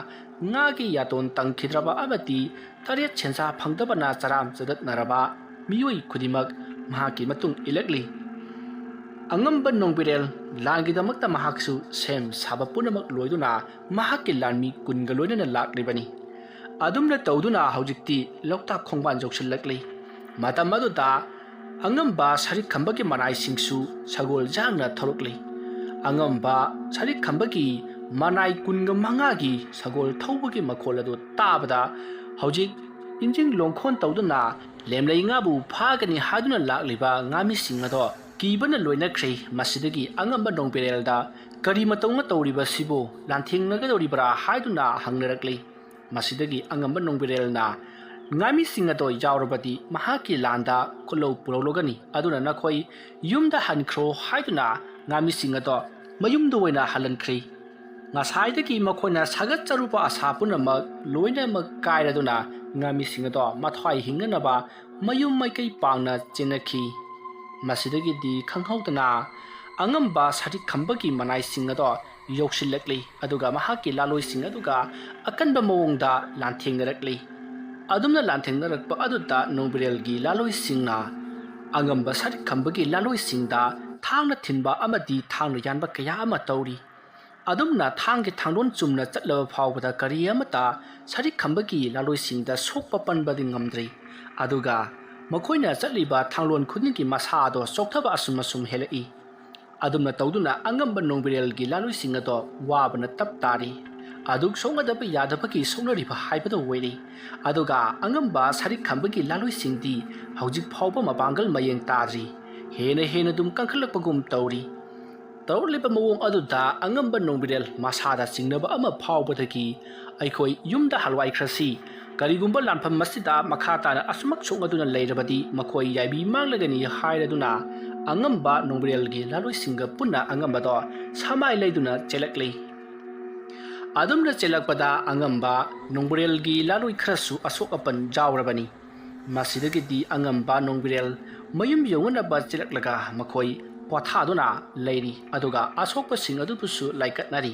ꯉꯥꯒꯤ ꯌꯥꯇꯣꯟ ꯇꯪꯈꯤꯗ꯭ꯔꯕ ꯑꯃꯗꯤ ꯇꯔꯦꯠ ꯁꯦꯟꯖꯥ ꯐꯪꯗꯕꯅ ꯆꯔꯥꯝ ꯆꯗꯠꯅꯔꯕ ꯃꯤꯑꯣꯏ ꯈꯨꯗꯤꯡꯃꯛ ꯃꯍꯥꯛꯀꯤ ꯃꯇꯨꯡ ꯏꯜꯂꯛꯂꯤ ꯑꯉꯝꯕ ꯅꯣꯡꯕꯤꯔꯦꯜ ꯂꯥꯟꯒꯤꯗꯃꯛꯇ ꯃꯍꯥꯛꯁꯨ ꯁꯦꯝ ꯁꯥꯕ ꯄꯨꯝꯅꯃꯛ ꯂꯣꯏꯗꯨꯅ ꯃꯍꯥꯛꯀꯤ ꯂꯥꯟꯃꯤ ꯀꯨꯟꯒ ꯂꯣꯏꯅꯅ ꯂꯥꯛꯂꯤꯕꯅꯤ ꯑꯗꯨꯝꯅ ꯇꯧꯗꯨꯅ ꯍꯧꯖꯤꯛꯇꯤ ꯂꯣꯛꯇꯥꯛ ꯈꯣꯡꯕꯥꯟ ꯌꯧꯁꯤꯜꯂꯛꯂꯤ ꯃꯇꯝ ꯑꯗꯨꯗ ꯑꯉꯝꯕ ꯁꯔꯤꯛ ꯈꯝꯕꯒꯤ ꯃꯅꯥꯏꯁꯤꯡꯁꯨ ꯁꯒꯣꯜ ꯌꯥꯡꯅ ꯊꯧꯔꯛꯂꯤ ꯑꯉꯝꯕ ꯁꯔꯤꯛ ꯈꯝꯕꯒꯤ ꯃꯅꯥꯏ 15ꯒꯤ ꯁꯒꯣꯜ ꯊꯧꯕꯒꯤ ꯃꯈꯣꯜ ꯑꯗꯨ ꯇꯥꯕꯗ ꯍꯧꯖꯤꯛ ꯏꯟꯖꯤꯟ ꯂꯣꯡꯈꯣꯟ ꯇꯧꯗꯨꯅ ꯂꯦꯝꯂꯩ ꯉꯥꯕꯨ ꯐꯥꯒꯅꯤ ꯍꯥꯏꯗꯨꯅ ꯂꯥꯛꯂꯤꯕ ꯉꯥꯃꯤꯁꯤꯡ ꯑꯗꯣ ꯀꯤꯕꯅ ꯂꯣꯏꯅꯈ꯭ꯔꯦ ꯃꯁꯤꯗꯒꯤ ꯑꯉꯝꯕ ꯅꯣꯡꯕꯤꯔꯦꯜꯗ ꯀꯔꯤ ꯃꯇꯧꯅ ꯇꯧꯔꯤꯕꯁꯤꯕꯨ ꯂꯥꯟꯊꯦꯡꯅꯒꯗꯧꯔꯤꯕ꯭ꯔꯥ ꯍꯥꯏꯗꯨꯅ ꯍꯪꯅꯔꯛꯂꯤ ꯃꯁꯤꯗꯒꯤ ꯑꯉꯝꯕ ꯅꯣꯡꯕꯤꯔꯦꯜꯅ ꯉꯥꯃꯤꯁꯤꯡ ꯑꯗꯣ ꯌꯥꯎꯔꯕꯗꯤ ꯃꯍꯥꯛꯀꯤ ꯂꯥꯟꯗ ꯈꯨꯠꯂꯧ ꯄꯨꯔꯧꯂꯒꯅꯤ ꯑꯗꯨꯅ ꯅꯈꯣꯏ ꯌꯨꯝꯗ ꯍꯟꯈ꯭ꯔꯣ ꯍꯥꯏꯗꯨꯅ ꯉꯥꯃꯤꯁꯤꯡ ꯑꯗꯣ ꯃꯌꯨꯝꯗ ꯑꯣꯏꯅ ꯍꯜꯍꯟꯈ꯭ꯔꯦ ꯉꯁꯥꯏꯗꯒꯤ ꯃꯈꯣꯏꯅ ꯁꯥꯒꯠꯆꯔꯨꯕ ꯑꯁꯥ ꯄꯨꯝꯅꯃꯛ ꯂꯣꯏꯅꯃꯛ ꯀꯥꯏꯔꯗꯨꯅ ꯉꯥꯃꯤꯁꯤꯡ ꯑꯗꯣ ꯃꯊ꯭ꯋꯥꯏ ꯍꯤꯡꯅꯅꯕ ꯃꯌꯨꯝ ꯃꯥꯏꯀꯩ ꯄꯥꯡꯅ ꯆꯦꯟꯅꯈꯤ꯫ ꯃꯁꯤꯗꯒꯤꯗꯤ ꯈꯪꯍꯧꯗꯅ ꯑꯉꯝꯕ ꯁꯔꯤꯛ ꯈꯝꯕꯒꯤ ꯃꯅꯥꯏꯁꯤꯡ ꯑꯗꯣ ꯌꯧꯁꯤꯜꯂꯛꯂꯤ ꯑꯗꯨꯒ ꯃꯍꯥꯛꯀꯤ ꯂꯥꯂꯣꯏꯁꯤꯡ ꯑꯗꯨꯒ ꯑꯀꯟꯕ ꯃꯑꯣꯡꯗ ꯂꯥꯟꯊꯦꯡꯅꯔꯛꯂꯤ꯫ ꯑꯗꯨꯝꯅ ꯂꯥꯟꯊꯦꯡꯅꯔꯛꯄ ꯑꯗꯨꯗ ꯅꯣꯡꯕ꯭ꯔꯦꯜꯒꯤ ꯂꯥꯂꯣꯏꯁꯤꯡꯅ ꯑꯉꯝꯕ ꯁꯔꯤꯛ ꯈꯝꯕꯒꯤ ꯂꯥꯂꯣꯏꯁꯤꯡꯗ ꯊꯥꯡꯅ ꯊꯤꯟꯕ ꯑꯃꯗꯤ ꯊꯥꯡꯅ ꯌꯥꯟꯕ ꯀꯌꯥ ꯑꯃ ꯇꯧꯔꯤ꯫ ꯑꯗꯨꯝꯅ ꯊꯥꯡꯒꯤ ꯊꯥꯡꯂꯣꯟ ꯆꯨꯝꯅ ꯆꯠꯂꯕ ꯐꯥꯎꯕꯗ ꯀꯔꯤ ꯑꯃꯠꯇ ꯁꯔꯤꯛ ꯈꯝꯕꯒꯤ ꯂꯥꯂꯣꯏꯁꯤꯡꯗ ꯁꯣꯛꯄ ꯄꯟꯕꯗꯤ ꯉꯝꯗ꯭ꯔꯤ꯫ ꯑꯗꯨꯒ ꯃꯈꯣꯏꯅ ꯆꯠꯂꯤꯕ ꯊꯥꯡꯂꯣꯟ ꯈꯨꯗꯤꯡꯒꯤ ꯃꯁꯥ ꯑꯗꯣ ꯆꯣꯛꯊꯕ ꯑꯁꯨꯝ ꯍꯦꯜꯂꯛꯏ꯫ ꯑꯗꯨꯝꯅ ꯇꯧꯗꯨꯅ ꯑꯉꯝꯕ ꯅꯣꯡꯕ꯭ꯔꯦꯜꯒꯤ ꯂꯥꯂꯣꯏꯁꯤꯡ ꯑꯗꯣ ꯋꯥꯕꯅ ꯇꯞ ꯇꯥꯔꯤ꯫ ꯑꯗꯨꯛ ꯁꯣꯛꯅꯗꯕ ꯌꯥꯗꯕꯒꯤ ꯁꯣꯛꯅꯔꯤꯕ ꯍꯥꯏꯕꯗꯣ ꯑꯣꯏꯔꯤ꯫ ꯑꯗꯨꯒ ꯑꯉꯝꯕ ꯁꯔꯤꯛ ꯈꯝꯕꯒꯤ ꯂꯥꯂꯣꯏꯁꯤꯡꯗꯤ ꯍꯧꯖꯤꯛ ꯐꯥꯎꯕ ꯃꯄꯥꯡꯒꯜ ꯃꯌꯦꯡ ꯇꯥꯗ꯭ꯔꯤ꯫ ꯍꯦꯟꯅ ꯑꯗꯨꯝ ꯀꯟꯈꯠꯂꯛꯄꯒꯨꯝ ꯇꯧꯔꯤ꯫ ꯇꯧꯔꯛꯂꯤꯕ ꯃꯑꯣꯡ ꯑꯗꯨꯗ ꯑꯉꯝꯕ ꯅꯣꯡꯕ꯭ꯔꯦꯜ ꯃꯁꯥꯗ ꯆꯤꯡꯅꯕ ꯑꯃ ꯐꯥꯎꯕꯗꯒꯤ ꯑꯩꯈꯣꯏ ꯌꯨꯝꯗ ꯍꯜꯋꯥꯏꯈ꯭ꯔꯁꯤ꯫ ꯀꯔꯤꯒꯨꯝꯕ ꯂꯥꯟꯐꯝ ꯑꯁꯤꯗ ꯃꯈꯥ ꯇꯥꯅ ꯑꯁꯨꯃꯛ ꯁꯣꯛꯅꯗꯨꯅ ꯂꯩꯔꯕꯗꯤ ꯃꯈꯣꯏ ꯌꯥꯏꯕꯤ ꯃꯥꯡꯂꯒꯅꯤ ꯍꯥꯏꯔꯗꯨꯅ ꯑꯉꯝꯕ ꯅꯣꯡꯕ꯭ꯔꯦꯜꯒꯤ ꯂꯥꯂꯣꯏꯁꯤꯡꯒ ꯄꯨꯟꯅ ꯑꯉꯝꯕꯗꯣ ꯁꯃꯥꯏ ꯂꯩꯗꯨꯅ ꯆꯦꯜꯂꯛꯂꯤ꯫ ꯑꯗꯨꯝꯅ ꯆꯦꯜꯂꯛꯄꯗ ꯑꯉꯝꯕ ꯅꯣꯡꯕ꯭ꯔꯦꯜꯒꯤ ꯂꯥꯂꯣꯏ ꯈꯔꯁꯨ ꯑꯁꯣꯛ ꯑꯄꯟ ꯌꯥꯎꯔꯕꯅꯤ꯫ ꯃꯁꯤꯗꯒꯤꯗꯤ ꯑꯉꯝꯕ ꯅꯣꯡꯕ꯭ꯔꯦꯜ ꯃꯌꯨꯝ ꯌꯧꯅꯅꯕ ꯆꯦꯜꯂꯛꯂꯒ ꯃꯈꯣꯏ ꯄꯣꯊꯥꯗꯨꯅ ꯂꯩꯔꯤ ꯑꯗꯨꯒ ꯑꯁꯣꯛꯄꯁꯤꯡ ꯑꯗꯨꯕꯨꯁꯨ ꯂꯥꯏꯀꯠꯅꯔꯤ꯫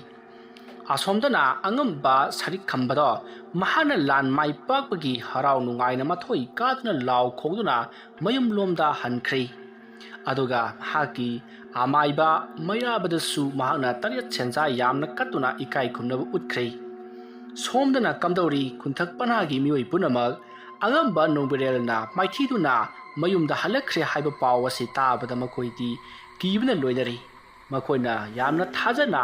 ꯑꯁꯣꯝꯗꯅ ꯑꯉꯝꯕ ꯁꯔꯤꯛ ꯈꯝꯕꯗꯣ ꯃꯍꯥꯛꯅ ꯂꯥꯟ ꯃꯥꯏ ꯄꯥꯛꯄꯒꯤ ꯍꯔꯥꯎ ꯅꯨꯡꯉꯥꯏꯅ ꯃꯊꯣꯏ ꯀꯥꯗꯨꯅ ꯂꯥꯎ ꯈꯣꯡꯗꯨꯅ ꯃꯌꯨꯝꯂꯣꯝꯗ ꯍꯟꯈ꯭ꯔꯦ꯫ ꯑꯗꯨꯒ ꯃꯍꯥꯛꯀꯤ ꯑꯃꯥꯏꯕ ꯃꯩꯔꯥꯕꯗꯁꯨ ꯃꯍꯥꯛꯅ ꯇꯔꯦꯠ ꯁꯦꯟꯖꯥ ꯌꯥꯝꯅ ꯀꯠꯇꯨꯅ ꯏꯀꯥꯏ ꯈꯨꯝꯅꯕ ꯎꯠꯈ꯭ꯔꯦ꯫ ꯁꯣꯝꯗꯅ ꯀꯝꯗꯧꯔꯤ ꯈꯨꯟꯊꯛ ꯄꯅꯥꯒꯤ ꯃꯤꯑꯣꯏ ꯄꯨꯝꯅꯃꯛ ꯑꯉꯝꯕ ꯅꯣꯡꯕ꯭ꯔꯦꯜꯅ ꯃꯥꯏꯊꯤꯗꯨꯅ ꯃꯌꯨꯝꯗ ꯍꯜꯂꯛꯈ꯭ꯔꯦ ꯍꯥꯏꯕ ꯄꯥꯎ ꯑꯁꯤ ꯇꯥꯕꯗ ꯃꯈꯣꯏꯗꯤ ꯀꯤꯕꯅ ꯂꯣꯏꯅꯔꯤ꯫ ꯃꯈꯣꯏꯅ ꯌꯥꯝꯅ ꯊꯥꯖꯅ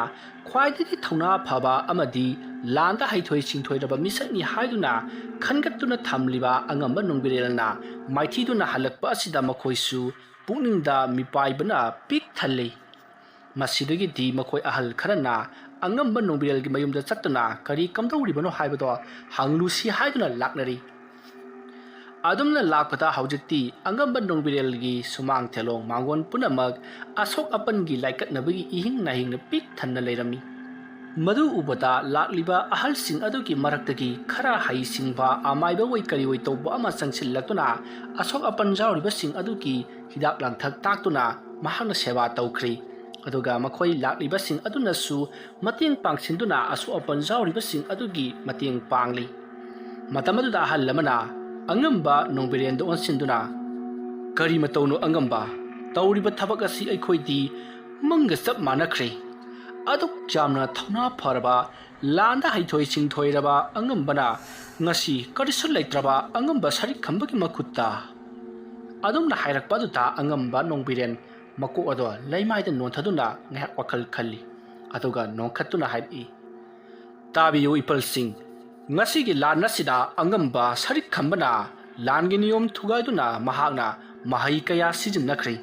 ꯈ꯭ꯋꯥꯏꯗꯒꯤ ꯊꯧꯅꯥ ꯐꯕ ꯑꯃꯗꯤ ꯂꯥꯟꯗ ꯍꯩꯊꯣꯏ ꯁꯤꯡꯊꯣꯏꯔꯕ ꯃꯤꯁꯛꯅꯤ ꯍꯥꯏꯗꯨꯅ ꯈꯟꯒꯠꯇꯨꯅ ꯊꯝꯂꯤꯕ ꯑꯉꯝꯕ ꯅꯣꯡꯕ꯭ꯔꯦꯜꯅ ꯃꯥꯏꯊꯤꯗꯨꯅ ꯍꯜꯂꯛꯄ ꯑꯁꯤꯗ ꯃꯈꯣꯏꯁꯨ ꯄꯨꯛꯅꯤꯡꯗ ꯃꯤꯄꯥꯏꯕꯅ ꯄꯤꯛ ꯊꯜꯂꯤ꯫ ꯃꯁꯤꯗꯒꯤꯗꯤ ꯃꯈꯣꯏ ꯑꯍꯜ ꯈꯔꯅ ꯑꯉꯝꯕ ꯅꯣꯡꯕ꯭ꯔꯦꯜꯒꯤ ꯃꯌꯨꯝꯗ ꯆꯠꯇꯨꯅ ꯀꯔꯤ ꯀꯝꯗꯧꯔꯤꯕꯅꯣ ꯍꯥꯏꯕꯗꯣ ꯍꯪꯂꯨꯁꯤ ꯍꯥꯏꯗꯨꯅ ꯂꯥꯛꯅꯔꯤ꯫ ꯑꯗꯨꯝꯅ ꯂꯥꯛꯄꯗ ꯍꯧꯖꯤꯛꯇꯤ ꯑꯉꯝꯕ ꯅꯣꯡꯕ꯭ꯔꯦꯜꯒꯤ ꯁꯨꯃꯥꯡ ꯊꯦꯂꯣꯡ ꯃꯥꯡꯒꯣꯟ ꯄꯨꯝꯅꯃꯛ ꯑꯁꯣꯛ ꯑꯄꯟꯒꯤ ꯂꯥꯏꯀꯠꯅꯕꯒꯤ ꯏꯍꯤꯡ ꯅꯥꯍꯤꯡꯅ ꯄꯤꯛ ꯊꯟꯅ ꯂꯩꯔꯝꯃꯤ꯫ ꯃꯗꯨ ꯎꯕꯗ ꯂꯥꯛꯂꯤꯕ ꯑꯍꯜꯁꯤꯡ ꯑꯗꯨꯒꯤ ꯃꯔꯛꯇꯒꯤ ꯈꯔ ꯍꯩꯁꯤꯡꯕ ꯑꯃꯥꯏꯕ ꯑꯣꯏ ꯀꯔꯤ ꯑꯣꯏ ꯇꯧꯕ ꯑꯃ ꯆꯪꯁꯤꯜꯂꯛꯇꯨꯅ ꯑꯁꯣꯛ ꯑꯄꯟ ꯌꯥꯎꯔꯤꯕꯁꯤꯡ ꯑꯗꯨꯒꯤ ꯍꯤꯗꯥꯛ ꯂꯥꯡꯊꯛ ꯇꯥꯛꯇꯨꯅ ꯃꯍꯥꯛꯅ ꯁꯦꯕꯥ ꯇꯧꯈ꯭ꯔꯦ꯫ ꯑꯗꯨꯒ ꯃꯈꯣꯏ ꯂꯥꯛꯂꯤꯕꯁꯤꯡ ꯑꯗꯨꯅꯁꯨ ꯃꯇꯦꯡ ꯄꯥꯡꯁꯤꯟꯗꯨꯅ ꯑꯁꯣꯛ ꯑꯄꯟ ꯌꯥꯎꯔꯤꯕꯁꯤꯡ ꯑꯗꯨꯒꯤ ꯃꯇꯦꯡ ꯄꯥꯡꯂꯤ꯫ ꯃꯇꯝ ꯑꯗꯨꯗ ꯑꯍꯜ ꯑꯃꯅ ꯑꯉꯝꯕ ꯅꯣꯡꯕ꯭ꯔꯦꯜꯗ ꯑꯣꯟꯁꯤꯟꯗꯨꯅ "ꯀꯔꯤ ꯃꯇꯧꯅꯣ ꯑꯉꯝꯕ? ꯇꯧꯔꯤꯕ ꯊꯕꯛ ꯑꯁꯤ ꯑꯩꯈꯣꯏꯗꯤ ꯃꯪꯒ ꯆꯞ ꯃꯥꯟꯅꯈ꯭ꯔꯦ꯫ ꯑꯗꯨꯛ ꯌꯥꯝꯅ ꯊꯧꯅꯥ ꯐꯔꯕ ꯂꯥꯟꯗ ꯍꯩꯊꯣꯏ ꯁꯤꯡꯊꯣꯏꯔꯕ ꯑꯉꯝꯕꯅ ꯉꯁꯤ ꯀꯔꯤꯁꯨ ꯂꯩꯇ꯭ꯔꯕ ꯑꯉꯝꯕ ꯁꯔꯤꯛ ꯈꯝꯕꯒꯤ ꯃꯈꯨꯠꯇ?" ꯑꯗꯨꯝꯅ ꯍꯥꯏꯔꯛꯄ ꯑꯗꯨꯗ ꯑꯉꯝꯕ ꯅꯣꯡꯕ꯭ꯔꯦꯜ ꯃꯀꯣꯛ ꯑꯗꯣ ꯂꯩꯃꯥꯏꯗ ꯅꯣꯟꯊꯗꯨꯅ ꯉꯥꯏꯍꯥꯛ ꯋꯥꯈꯜ ꯈꯜꯂꯤ ꯑꯗꯨꯒ ꯅꯣꯡꯈꯠꯇꯨꯅ ꯍꯥꯏꯔꯛꯏ, "ꯇꯥꯕꯤꯌꯨ ꯏꯄꯜꯁꯤꯡ, ꯉꯁꯤꯒꯤ ꯂꯥꯟ ꯑꯁꯤꯗ ꯑꯉꯝꯕ ꯁꯔꯤꯛ ꯈꯝꯕꯅ ꯂꯥꯟꯒꯤ ꯅꯤꯌꯣꯝ ꯊꯨꯒꯥꯏꯗꯨꯅ ꯃꯍꯥꯛꯅ ꯃꯍꯩ ꯀꯌꯥ ꯁꯤꯖꯤꯟꯅꯈ꯭ꯔꯦ꯫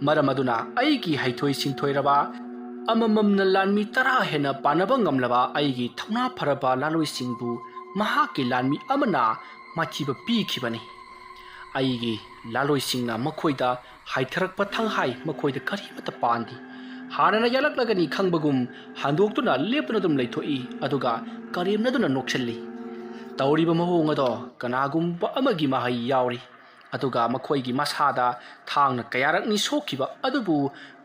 ꯃꯔꯝ ꯑꯗꯨꯅ ꯑꯩꯒꯤ ꯍꯩꯊꯣꯏ ꯁꯤꯡꯊꯣꯏꯔꯕ ꯑꯃꯃꯝꯅ ꯂꯥꯟꯃꯤ 10 ꯍꯦꯟꯅ ꯄꯥꯟꯅꯕ ꯉꯝꯂꯕ ꯑꯩꯒꯤ ꯊꯧꯅꯥ ꯐꯔꯕ ꯂꯥꯂꯣꯏꯁꯤꯡꯕꯨ ꯃꯍꯥꯛꯀꯤ ꯂꯥꯟꯃꯤ ꯑꯃꯅ ꯃꯥꯏꯊꯤꯕ ꯄꯤꯈꯤꯕꯅꯤ꯫ ꯑꯩꯒꯤ ꯂꯥꯂꯣꯏꯁꯤꯡꯅ ꯃꯈꯣꯏꯗ ꯍꯥꯏꯊꯔꯛꯄ ꯊꯪꯍꯥꯏ ꯃꯈꯣꯏꯗ ꯀꯔꯤꯃꯠꯇ ꯄꯥꯟꯗꯦ꯫ ꯍꯥꯟꯅꯅ ꯌꯥꯜꯂꯛꯂꯒꯅꯤ ꯈꯪꯕꯒꯨꯝ ꯍꯟꯗꯣꯛꯇꯨꯅ ꯂꯦꯞꯇꯨꯅ ꯑꯗꯨꯝ ꯂꯩꯊꯣꯛꯏ ꯑꯗꯨꯒ ꯀꯔꯦꯝꯅꯗꯨꯅ ꯅꯣꯛꯁꯤꯜꯂꯤ꯫ ꯇꯧꯔꯤꯕ ꯃꯑꯣꯡ ꯑꯗꯣ ꯀꯅꯥꯒꯨꯝꯕ ꯑꯃꯒꯤ ꯃꯍꯩ ꯌꯥꯎꯔꯤ꯫ ꯑꯗꯨꯒ ꯃꯈꯣꯏꯒꯤ ꯃꯁꯥꯗ ꯊꯥꯡꯅ ꯀꯌꯥꯔꯛꯅꯤ ꯁꯣꯛꯈꯤꯕ ꯑꯗꯨꯕꯨ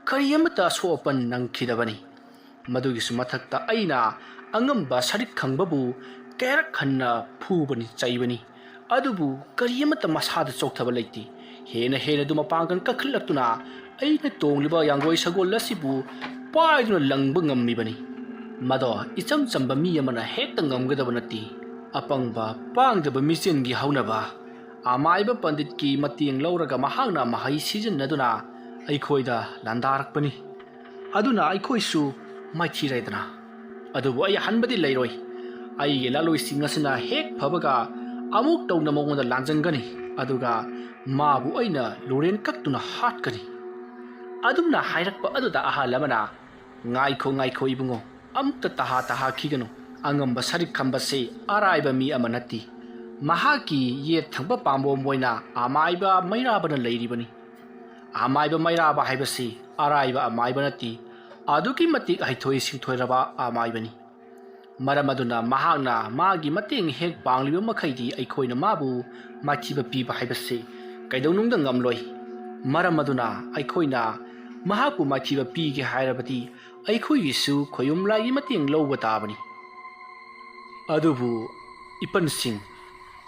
ꯀꯔꯤ ꯑꯃꯠꯇ ꯑꯁꯣꯛ ꯑꯄꯟ ꯅꯪꯈꯤꯗꯕꯅꯤ꯫ ꯃꯗꯨꯒꯤꯁꯨ ꯃꯊꯛꯇ ꯑꯩꯅ ꯑꯉꯝꯕ ꯁꯔꯤꯛ ꯈꯪꯕꯕꯨ ꯀꯌꯥꯔꯛ ꯍꯟꯅ ꯐꯨꯕꯅꯤ ꯆꯩꯕꯅꯤ ꯑꯗꯨꯕꯨ ꯀꯔꯤ ꯑꯃꯠꯇ ꯃꯁꯥꯗ ꯆꯣꯛꯊꯕ ꯂꯩꯇꯦ꯫ ꯍꯦꯟꯅ ꯑꯗꯨ ꯃꯄꯥꯡꯒꯜ ꯀꯟꯈꯠꯂꯛꯇꯨꯅ ꯑꯩꯅ ꯇꯣꯡꯂꯤꯕ ꯌꯥꯡꯒꯣꯏ ꯁꯒꯣꯜ ꯑꯁꯤꯕꯨ ꯄꯥꯏꯗꯨꯅ ꯂꯪꯕ ꯉꯝꯃꯤꯕꯅꯤ꯫ ꯃꯗꯣ ꯏꯆꯝ ꯆꯝꯕ ꯃꯤ ꯑꯃꯅ ꯍꯦꯛꯇ ꯉꯝꯒꯗꯕ ꯅꯠꯇꯦ꯫ ꯑꯄꯪꯕ ꯄꯥꯡꯗꯕ ꯃꯤꯆꯦꯟꯒꯤ ꯍꯧꯅꯕ ꯑꯃꯥꯏꯕ ꯄꯟꯗꯤꯠꯀꯤ ꯃꯇꯦꯡ ꯂꯧꯔꯒ ꯃꯍꯥꯛꯅ ꯃꯍꯩ ꯁꯤꯖꯤꯟꯅꯗꯨꯅ ꯑꯩꯈꯣꯏꯗ ꯂꯥꯟꯗꯥꯔꯛꯄꯅꯤ꯫ ꯑꯗꯨꯅ ꯑꯩꯈꯣꯏꯁꯨ ꯃꯥꯏꯊꯤꯔꯦꯗꯅ꯫ ꯑꯗꯨꯕꯨ ꯑꯩ ꯍꯟꯕꯗꯤ ꯂꯩꯔꯣꯏ꯫ ꯑꯩꯒꯤ ꯂꯥꯂꯣꯏꯁꯤꯡ ꯑꯁꯤꯅ ꯍꯦꯛ ꯐꯕꯒ ꯑꯃꯨꯛ ꯇꯧꯅ ꯃꯉꯣꯟꯗ ꯂꯥꯟꯖꯟꯒꯅꯤ ꯑꯗꯨꯒ ꯃꯥꯕꯨ ꯑꯩꯅ ꯂꯣꯔꯦꯟ ꯀꯛꯇꯨꯅ ꯍꯥꯠꯀꯅꯤ꯫ ꯑꯗꯨꯝꯅ ꯍꯥꯏꯔꯛꯄ ꯑꯗꯨꯗ ꯑꯍꯜ ꯑꯃꯅ ꯉꯥꯏꯈꯣ ꯏꯕꯨꯡꯉꯣ, ꯑꯃꯨꯛꯇ ꯇꯥꯍꯥꯈꯤꯒꯅꯨ꯫ ꯑꯉꯝꯕ ꯁꯔꯤꯛ ꯈꯝꯕꯁꯤ ꯑꯔꯥꯏꯕ ꯃꯤ ꯑꯃ ꯅꯠꯇꯦ꯫ ꯃꯍꯥꯛꯀꯤ ꯌꯦꯠ ꯊꯪꯕ ꯄꯥꯝꯕꯣꯝ ꯑꯣꯏꯅ ꯑꯃꯥꯏꯕ ꯃꯩꯔꯥꯕꯅ ꯂꯩꯔꯤꯕꯅꯤ꯫ ꯑꯃꯥꯏꯕ ꯃꯩꯔꯥꯕ ꯍꯥꯏꯕꯁꯤ ꯑꯔꯥꯏꯕ ꯑꯃꯥꯏꯕ ꯅꯠꯇꯦ꯫ ꯑꯗꯨꯒꯤ ꯃꯇꯤꯛ ꯍꯩꯊꯣꯏ ꯁꯤꯡꯊꯣꯏꯔꯕ ꯑꯃꯥꯏꯕꯅꯤ ꯃꯔꯝ ꯑꯗꯨꯅ ꯃꯍꯥꯛꯅ ꯃꯥꯒꯤ ꯃꯇꯦꯡ ꯍꯦꯛ ꯄꯥꯡꯂꯤꯕ ꯃꯈꯩꯗꯤ ꯑꯩꯈꯣꯏꯅ ꯃꯥꯕꯨ ꯃꯥꯏꯊꯤꯕ ꯄꯤꯕ ꯍꯥꯏꯕꯁꯤ ꯀꯩꯗꯧꯅꯨꯡꯗ ꯉꯝꯂꯣꯏ ꯃꯔꯝ ꯑꯗꯨꯅ ꯑꯩꯈꯣꯏꯅ ꯃꯍꯥꯛꯄꯨ ꯃꯥꯏꯊꯤꯕ ꯄꯤꯒꯦ ꯍꯥꯏꯔꯕꯗꯤ ꯑꯩꯈꯣꯏꯒꯤꯁꯨ ꯈꯣꯌꯨꯝ ꯂꯥꯏꯒꯤ ꯃꯇꯦꯡ ꯂꯧꯕ ꯇꯥꯕꯅꯤ ꯑꯗꯨꯕꯨ ꯏꯄꯟꯁꯤꯡ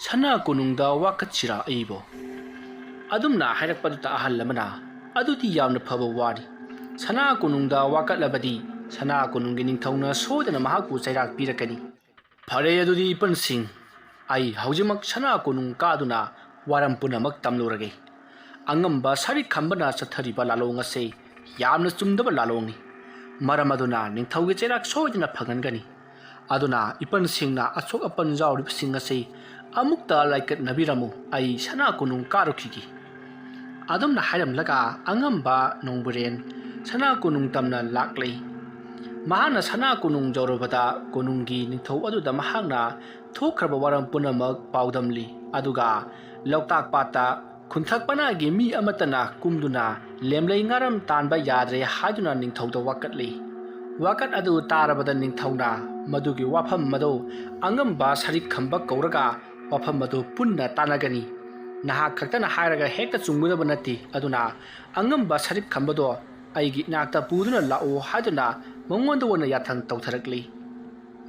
ꯁꯅꯥ ꯀꯣꯅꯨꯡꯗ ꯋꯥꯀꯠꯁꯤꯔꯥ ꯑꯩꯕꯣ ꯑꯗꯨꯝꯅ ꯍꯥꯏꯔꯛꯄꯗꯨꯗ ꯑꯍꯜ ꯑꯃꯅ ꯑꯗꯨꯗꯤ ꯌꯥꯝꯅ ꯐꯕ ꯋꯥꯅꯤ ꯁꯅꯥ ꯀꯣꯅꯨꯡꯗ ꯋꯥꯀꯠꯂꯕꯗꯤ ꯁꯅꯥ ꯀꯣꯅꯨꯡꯒꯤ ꯅꯤꯡꯊꯧꯅ ꯁꯣꯏꯗꯅ ꯃꯍꯥꯛꯄꯨ ꯆꯩꯔꯥꯛ ꯄꯤꯔꯛꯀꯅꯤ ꯐꯔꯦ ꯑꯗꯨꯗꯤ ꯏꯄꯟꯁꯤꯡ ꯑꯩ ꯍꯧꯖꯤꯛꯃꯛ ꯁꯅꯥ ꯀꯣꯅꯨꯡ ꯀꯥꯗꯨꯅ ꯋꯥꯔꯝ ꯄꯨꯝꯅꯃꯛ ꯇꯝꯂꯨꯔꯒꯦ ꯑꯉꯝꯕ ꯁꯔꯤꯛ ꯈꯝꯕꯅ ꯆꯠꯊꯔꯤꯕ ꯂꯥꯂꯣꯡ ꯑꯁꯤ ꯌꯥꯝꯅ ꯆꯨꯝꯗꯕ ꯂꯥꯂꯣꯡꯅꯤ ꯃꯔꯝ ꯑꯗꯨꯅ ꯅꯤꯡꯊꯧꯒꯤ ꯆꯩꯔꯥꯛ ꯁꯣꯏꯗꯅ ꯐꯪꯍꯟꯒꯅꯤ ꯑꯗꯨꯅ ꯏꯄꯟꯁꯤꯡꯅ ꯑꯁꯣꯛ ꯑꯄꯟ ꯌꯥꯎꯔꯤꯕꯁꯤꯡ ꯑꯁꯤ ꯑꯃꯨꯛꯇ ꯂꯥꯏꯀꯠꯅꯕꯤꯔꯝꯃꯨ ꯑꯩ ꯁꯅꯥ ꯀꯣꯅꯨꯡ ꯀꯥꯔꯨꯈꯤꯒꯦ ꯑꯗꯨꯝꯅ ꯍꯥꯏꯔꯝꯂꯒ ꯑꯉꯝꯕ ꯅꯣꯡꯕꯨꯔꯦꯟ ꯁꯅꯥ ꯀꯣꯅꯨꯡ ꯇꯝꯅ ꯂꯥꯛꯂꯤ ꯃꯍꯥꯛꯅ ꯁꯅꯥ ꯀꯣꯅꯨꯡ ꯌꯧꯔꯕꯗ ꯀꯣꯅꯨꯡꯒꯤ ꯅꯤꯡꯊꯧ ꯑꯗꯨꯗ ꯃꯍꯥꯛꯅ ꯊꯣꯛꯈ꯭ꯔꯕ ꯋꯥꯔꯝ ꯄꯨꯝꯅꯃꯛ ꯄꯥꯎꯗꯝꯂꯤ ꯑꯗꯨꯒ ꯂꯣꯛꯇꯥꯛ ꯄꯥꯠꯇ ꯈꯨꯟꯊꯛ ꯄꯅꯥꯒꯤ ꯃꯤ ꯑꯃꯠꯇꯅ ꯀꯨꯝꯗꯨꯅ ꯂꯦꯝꯂꯩ ꯉꯥꯔꯝ ꯇꯥꯟꯕ ꯌꯥꯗ꯭ꯔꯦ ꯍꯥꯏꯗꯨꯅ ꯅꯤꯡꯊꯧꯗ ꯋꯥꯀꯠꯂꯤ ꯋꯥꯀꯠ ꯑꯗꯨ ꯇꯥꯔꯕꯗ ꯅꯤꯡꯊꯧꯅ ꯃꯗꯨꯒꯤ ꯋꯥꯐꯝ ꯑꯗꯨ ꯑꯉꯝꯕ ꯁꯔꯤꯛ ꯈꯝꯕ ꯀꯧꯔꯒ ꯋꯥꯐꯝ ꯑꯗꯨ ꯄꯨꯟꯅ ꯇꯥꯟꯅꯒꯅꯤ ꯅꯍꯥꯛ ꯈꯛꯇꯅ ꯍꯥꯏꯔꯒ ꯍꯦꯛꯇ ꯆꯨꯝꯒꯗꯕ ꯅꯠꯇꯦ ꯑꯗꯨꯅ ꯑꯉꯝꯕ ꯁꯔꯤꯛ ꯈꯝꯕꯗꯣ ꯑꯩꯒꯤ ꯏꯅꯥꯛꯇ ꯄꯨꯗꯨꯅ ꯂꯥꯛꯑꯣ ꯍꯥꯏꯗꯨꯅ ꯃꯉꯣꯟꯗ ꯑꯣꯏꯅ ꯌꯥꯊꯪ ꯇꯧꯊꯔꯛꯂꯤ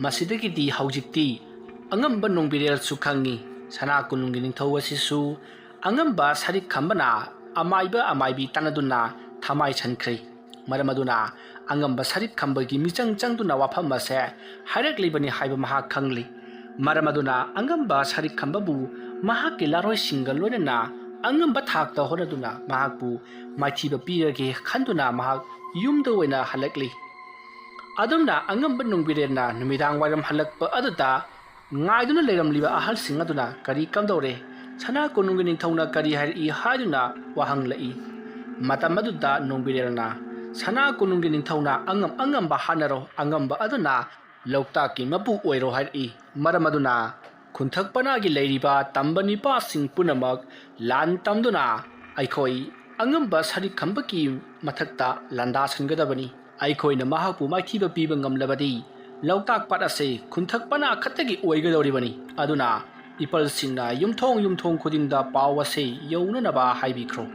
ꯃꯁꯤꯗꯒꯤꯗꯤ ꯍꯧꯖꯤꯛꯇꯤ ꯑꯉꯝꯕ ꯅꯣꯡꯕꯤꯔꯦꯜꯁꯨ ꯈꯪꯉꯤ ꯁꯅꯥ ꯀꯣꯅꯨꯡꯒꯤ ꯅꯤꯡꯊꯧ ꯑꯁꯤꯁꯨ ꯑꯉꯝꯕ ꯁꯔꯤꯛ ꯈꯝꯕꯅ ꯑꯃꯥꯏꯕ ꯑꯃꯥꯏꯕꯤ ꯇꯥꯟꯅꯗꯨꯅ ꯊꯃꯥꯏ ꯁꯟꯈ꯭ꯔꯦ ꯃꯔꯝ ꯑꯗꯨꯅ ꯑꯉꯝꯕ ꯁꯔꯤꯛ ꯈꯝꯕꯒꯤ ꯃꯤꯆꯪ ꯆꯪꯗꯨꯅ ꯋꯥꯐꯝ ꯑꯁꯦ ꯍꯥꯏꯔꯛꯂꯤꯕꯅꯤ ꯍꯥꯏꯕ ꯃꯍꯥꯛ ꯈꯪꯂꯤ ꯃꯔꯝ ꯑꯗꯨꯅ ꯑꯉꯝꯕ ꯁꯔꯤꯛ ꯈꯝꯕꯕꯨ ꯃꯍꯥꯛꯀꯤ ꯂꯥꯔꯣꯏꯁꯤꯡꯒ ꯂꯣꯏꯅꯅ ꯑꯉꯝꯕ ꯊꯥꯛꯇ ꯍꯣꯠꯅꯗꯨꯅ ꯃꯍꯥꯛꯄꯨ ꯃꯥꯏꯊꯤꯕ ꯄꯤꯔꯒꯦ ꯈꯟꯗꯨꯅ ꯃꯍꯥꯛ ꯌꯨꯝꯗ ꯑꯣꯏꯅ ꯍꯜꯂꯛꯂꯤ ꯑꯗꯨꯝꯅ ꯑꯉꯝꯕ ꯅꯣꯡꯕꯤꯔꯦꯟꯅ ꯅꯨꯃꯤꯗꯥꯡ ꯋꯥꯏꯔꯝ ꯍꯜꯂꯛꯄ ꯑꯗꯨꯗ ꯉꯥꯏꯗꯨꯅ ꯂꯩꯔꯝꯂꯤꯕ ꯑꯍꯜꯁꯤꯡ ꯑꯗꯨꯅ ꯀꯔꯤ ꯀꯝꯗꯧꯔꯦ ꯁꯅꯥ ꯀꯣꯅꯨꯡꯒꯤ ꯅꯤꯡꯊꯧꯅ ꯀꯔꯤ ꯍꯥꯏꯔꯛꯏ ꯍꯥꯏꯗꯨꯅ ꯋꯥꯍꯪꯂꯛꯏ ꯃꯇꯝ ꯑꯗꯨꯗ ꯅꯣꯡꯕꯤꯔꯦꯜꯅ ꯁꯅꯥ ꯀꯣꯅꯨꯡꯒꯤ ꯅꯤꯡꯊꯧꯅ ꯑꯉꯝꯕ ꯍꯥꯠꯅꯔꯣ ꯑꯉꯝꯕ ꯑꯗꯨꯅ ꯂꯣꯛꯇꯥꯛꯀꯤ ꯃꯄꯨ ꯑꯣꯏꯔꯣ ꯍꯥꯏꯔꯛꯏ ꯃꯔꯝ ꯑꯗꯨꯅ ꯈꯨꯟꯊꯛ ꯄꯅꯥꯒꯤ ꯂꯩꯔꯤꯕ ꯇꯝꯕ ꯅꯤꯄꯥꯁꯤꯡ ꯄꯨꯝꯅꯃꯛ ꯂꯥꯟ ꯇꯝꯗꯨꯅ ꯑꯩꯈꯣꯏ ꯑꯉꯝꯕ ꯁꯔꯤꯛ ꯈꯝꯕꯒꯤ ꯃꯊꯛꯇ ꯂꯥꯟꯗꯥꯁꯟꯒꯗꯕꯅꯤ ꯑꯩꯈꯣꯏꯅ ꯃꯍꯥꯛꯄꯨ ꯃꯥꯏꯊꯤꯕ ꯄꯤꯕ ꯉꯝꯂꯕꯗꯤ ꯂꯣꯛꯇꯥꯛ ꯄꯥꯠ ꯑꯁꯤ ꯈꯨꯟꯊꯛ ꯄꯅꯥ ꯈꯛꯇꯒꯤ ꯑꯣꯏꯒꯗꯧꯔꯤꯕꯅꯤ ꯑꯗꯨꯅ ꯏꯄꯜꯁꯤꯡꯅ ꯌꯨꯝꯊꯣꯡ ꯈꯨꯗꯤꯡꯗ ꯄꯥꯎ ꯑꯁꯤ ꯌꯧꯅꯅꯕ ꯍꯥꯏꯕꯤꯈ꯭ꯔꯣ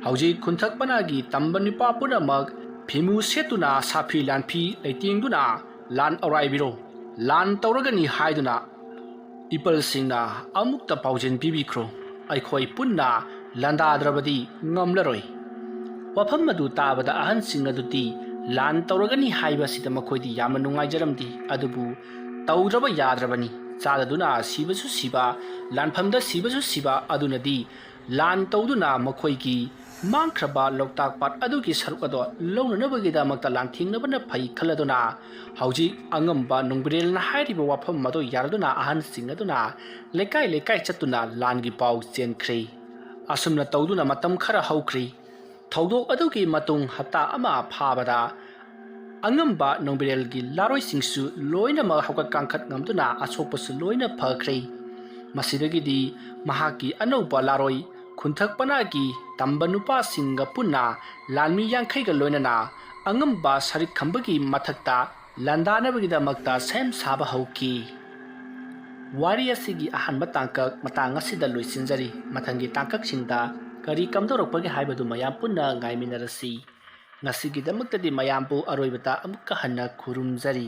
ꯍꯧꯖꯤꯛ ꯈꯨꯟꯊꯛ ꯄꯅꯥꯒꯤ ꯇꯝꯕ ꯅꯤꯄꯥ ꯄꯨꯝꯅꯃꯛ ꯐꯤꯃꯨ ꯁꯦꯠꯇꯨꯅ ꯁꯥꯐꯤ ꯂꯥꯟꯐꯤ ꯂꯩꯇꯦꯡꯗꯨꯅ ꯂꯥꯟ ꯑꯧꯔꯥꯏꯕꯤꯔꯣ ꯂꯥꯟ ꯇꯧꯔꯒꯅꯤ ꯍꯥꯏꯗꯨꯅ ꯏꯄꯜꯁꯤꯡꯅ ꯑꯃꯨꯛꯇ ꯄꯥꯎꯖꯦꯜ ꯄꯤꯕꯤꯈ꯭ꯔꯣ ꯑꯩꯈꯣꯏ ꯄꯨꯟꯅ ꯂꯥꯟꯗꯥꯗ꯭ꯔꯕꯗꯤ ꯉꯝꯂꯔꯣꯏ ꯋꯥꯐꯝ ꯑꯗꯨ ꯇꯥꯕꯗ ꯑꯍꯟꯁꯤꯡ ꯑꯗꯨꯗꯤ ꯂꯥꯟ ꯇꯧꯔꯒꯅꯤ ꯍꯥꯏꯕꯁꯤꯗ ꯃꯈꯣꯏꯗꯤ ꯌꯥꯝꯅ ꯅꯨꯡꯉꯥꯏꯖꯔꯝꯗꯦ ꯑꯗꯨꯕꯨ ꯇꯧꯗ꯭ꯔꯕ ꯌꯥꯗ꯭ꯔꯕꯅꯤ ꯆꯥꯗꯗꯨꯅ ꯁꯤꯕꯁꯨ ꯁꯤꯕ ꯂꯥꯟꯐꯝꯗ ꯁꯤꯕꯁꯨ ꯁꯤꯕ ꯑꯗꯨꯅꯗꯤ ꯂꯥꯟ ꯇꯧꯗꯨꯅ ꯃꯈꯣꯏꯒꯤ ꯃꯥꯡꯈ꯭ꯔꯕ ꯂꯣꯛꯇꯥꯛ ꯄꯥꯠ ꯑꯗꯨꯒꯤ ꯁꯔꯨꯛ ꯑꯗꯣ ꯂꯧꯅꯅꯕꯒꯤꯗꯃꯛꯇ ꯂꯥꯟꯊꯦꯡꯅꯕꯅ ꯐꯩ ꯈꯜꯂꯗꯨꯅ ꯍꯧꯖꯤꯛ ꯑꯉꯝꯕ ꯅꯣꯡꯕꯤꯔꯦꯜꯅ ꯍꯥꯏꯔꯤꯕ ꯋꯥꯐꯝ ꯑꯗꯨ ꯌꯥꯔꯗꯨꯅ ꯑꯍꯟꯁꯤꯡ ꯑꯗꯨꯅ ꯂꯩꯀꯥꯏ ꯆꯠꯇꯨꯅ ꯂꯥꯟꯒꯤ ꯄꯥꯎ ꯆꯦꯟꯈ꯭ꯔꯦ ꯑꯁꯨꯝꯅ ꯇꯧꯗꯨꯅ ꯃꯇꯝ ꯈꯔ ꯍꯧꯈ꯭ꯔꯦ ꯊꯧꯗꯣꯛ ꯑꯗꯨꯒꯤ ꯃꯇꯨꯡ ꯍꯞꯇꯥ ꯑꯃ ꯐꯥꯕꯗ ꯑꯉꯝꯕ ꯅꯣꯡꯕꯤꯔꯦꯜꯒꯤ ꯂꯥꯔꯣꯏꯁꯤꯡꯁꯨ ꯂꯣꯏꯅꯃꯛ ꯍꯧꯒꯠ ꯀꯥꯡꯈꯠ ꯉꯝꯗꯨꯅ ꯑꯁꯣꯛꯄꯁꯨ ꯂꯣꯏꯅ ꯐꯈ꯭ꯔꯦ ꯃꯁꯤꯗꯒꯤꯗꯤ ꯃꯍꯥꯛꯀꯤ ꯑꯅꯧꯕ ꯂꯥꯔꯣꯏ ꯈꯨꯟꯊꯛ ꯄꯅꯥꯒꯤ ꯇꯝꯕ ꯅꯨꯄꯥꯁꯤꯡꯒ ꯄꯨꯟꯅ ꯂꯥꯟꯃꯤ 50ꯒ ꯂꯣꯏꯅꯅ ꯑꯉꯝꯕ ꯁꯔꯤꯛ ꯈꯝꯕꯒꯤ ꯃꯊꯛꯇ ꯂꯥꯟꯗꯥꯅꯕꯒꯤꯗꯃꯛꯇ ꯁꯦꯝ ꯁꯥꯕ ꯍꯧꯈꯤ ꯋꯥꯔꯤ ꯑꯁꯤꯒꯤ ꯑꯍꯥꯟꯕ ꯇꯥꯡꯀꯛ ꯃꯇꯥꯡ ꯑꯁꯤꯗ ꯂꯣꯏꯁꯤꯟꯖꯔꯤ ꯃꯊꯪꯒꯤ ꯇꯥꯡꯀꯛꯁꯤꯡꯗ ꯀꯔꯤ ꯀꯝꯗꯧꯔꯛꯄꯒꯦ ꯍꯥꯏꯕꯗꯨ ꯃꯌꯥꯝ ꯄꯨꯟꯅ ꯉꯥꯏꯃꯤꯟꯅꯔꯁꯤ ꯉꯁꯤꯒꯤꯗꯃꯛꯇꯗꯤ ꯃꯌꯥꯝꯕꯨ ꯑꯔꯣꯏꯕꯗ ꯑꯃꯨꯛꯀ ꯍꯟꯅ ꯈꯨꯔꯨꯝꯖꯔꯤ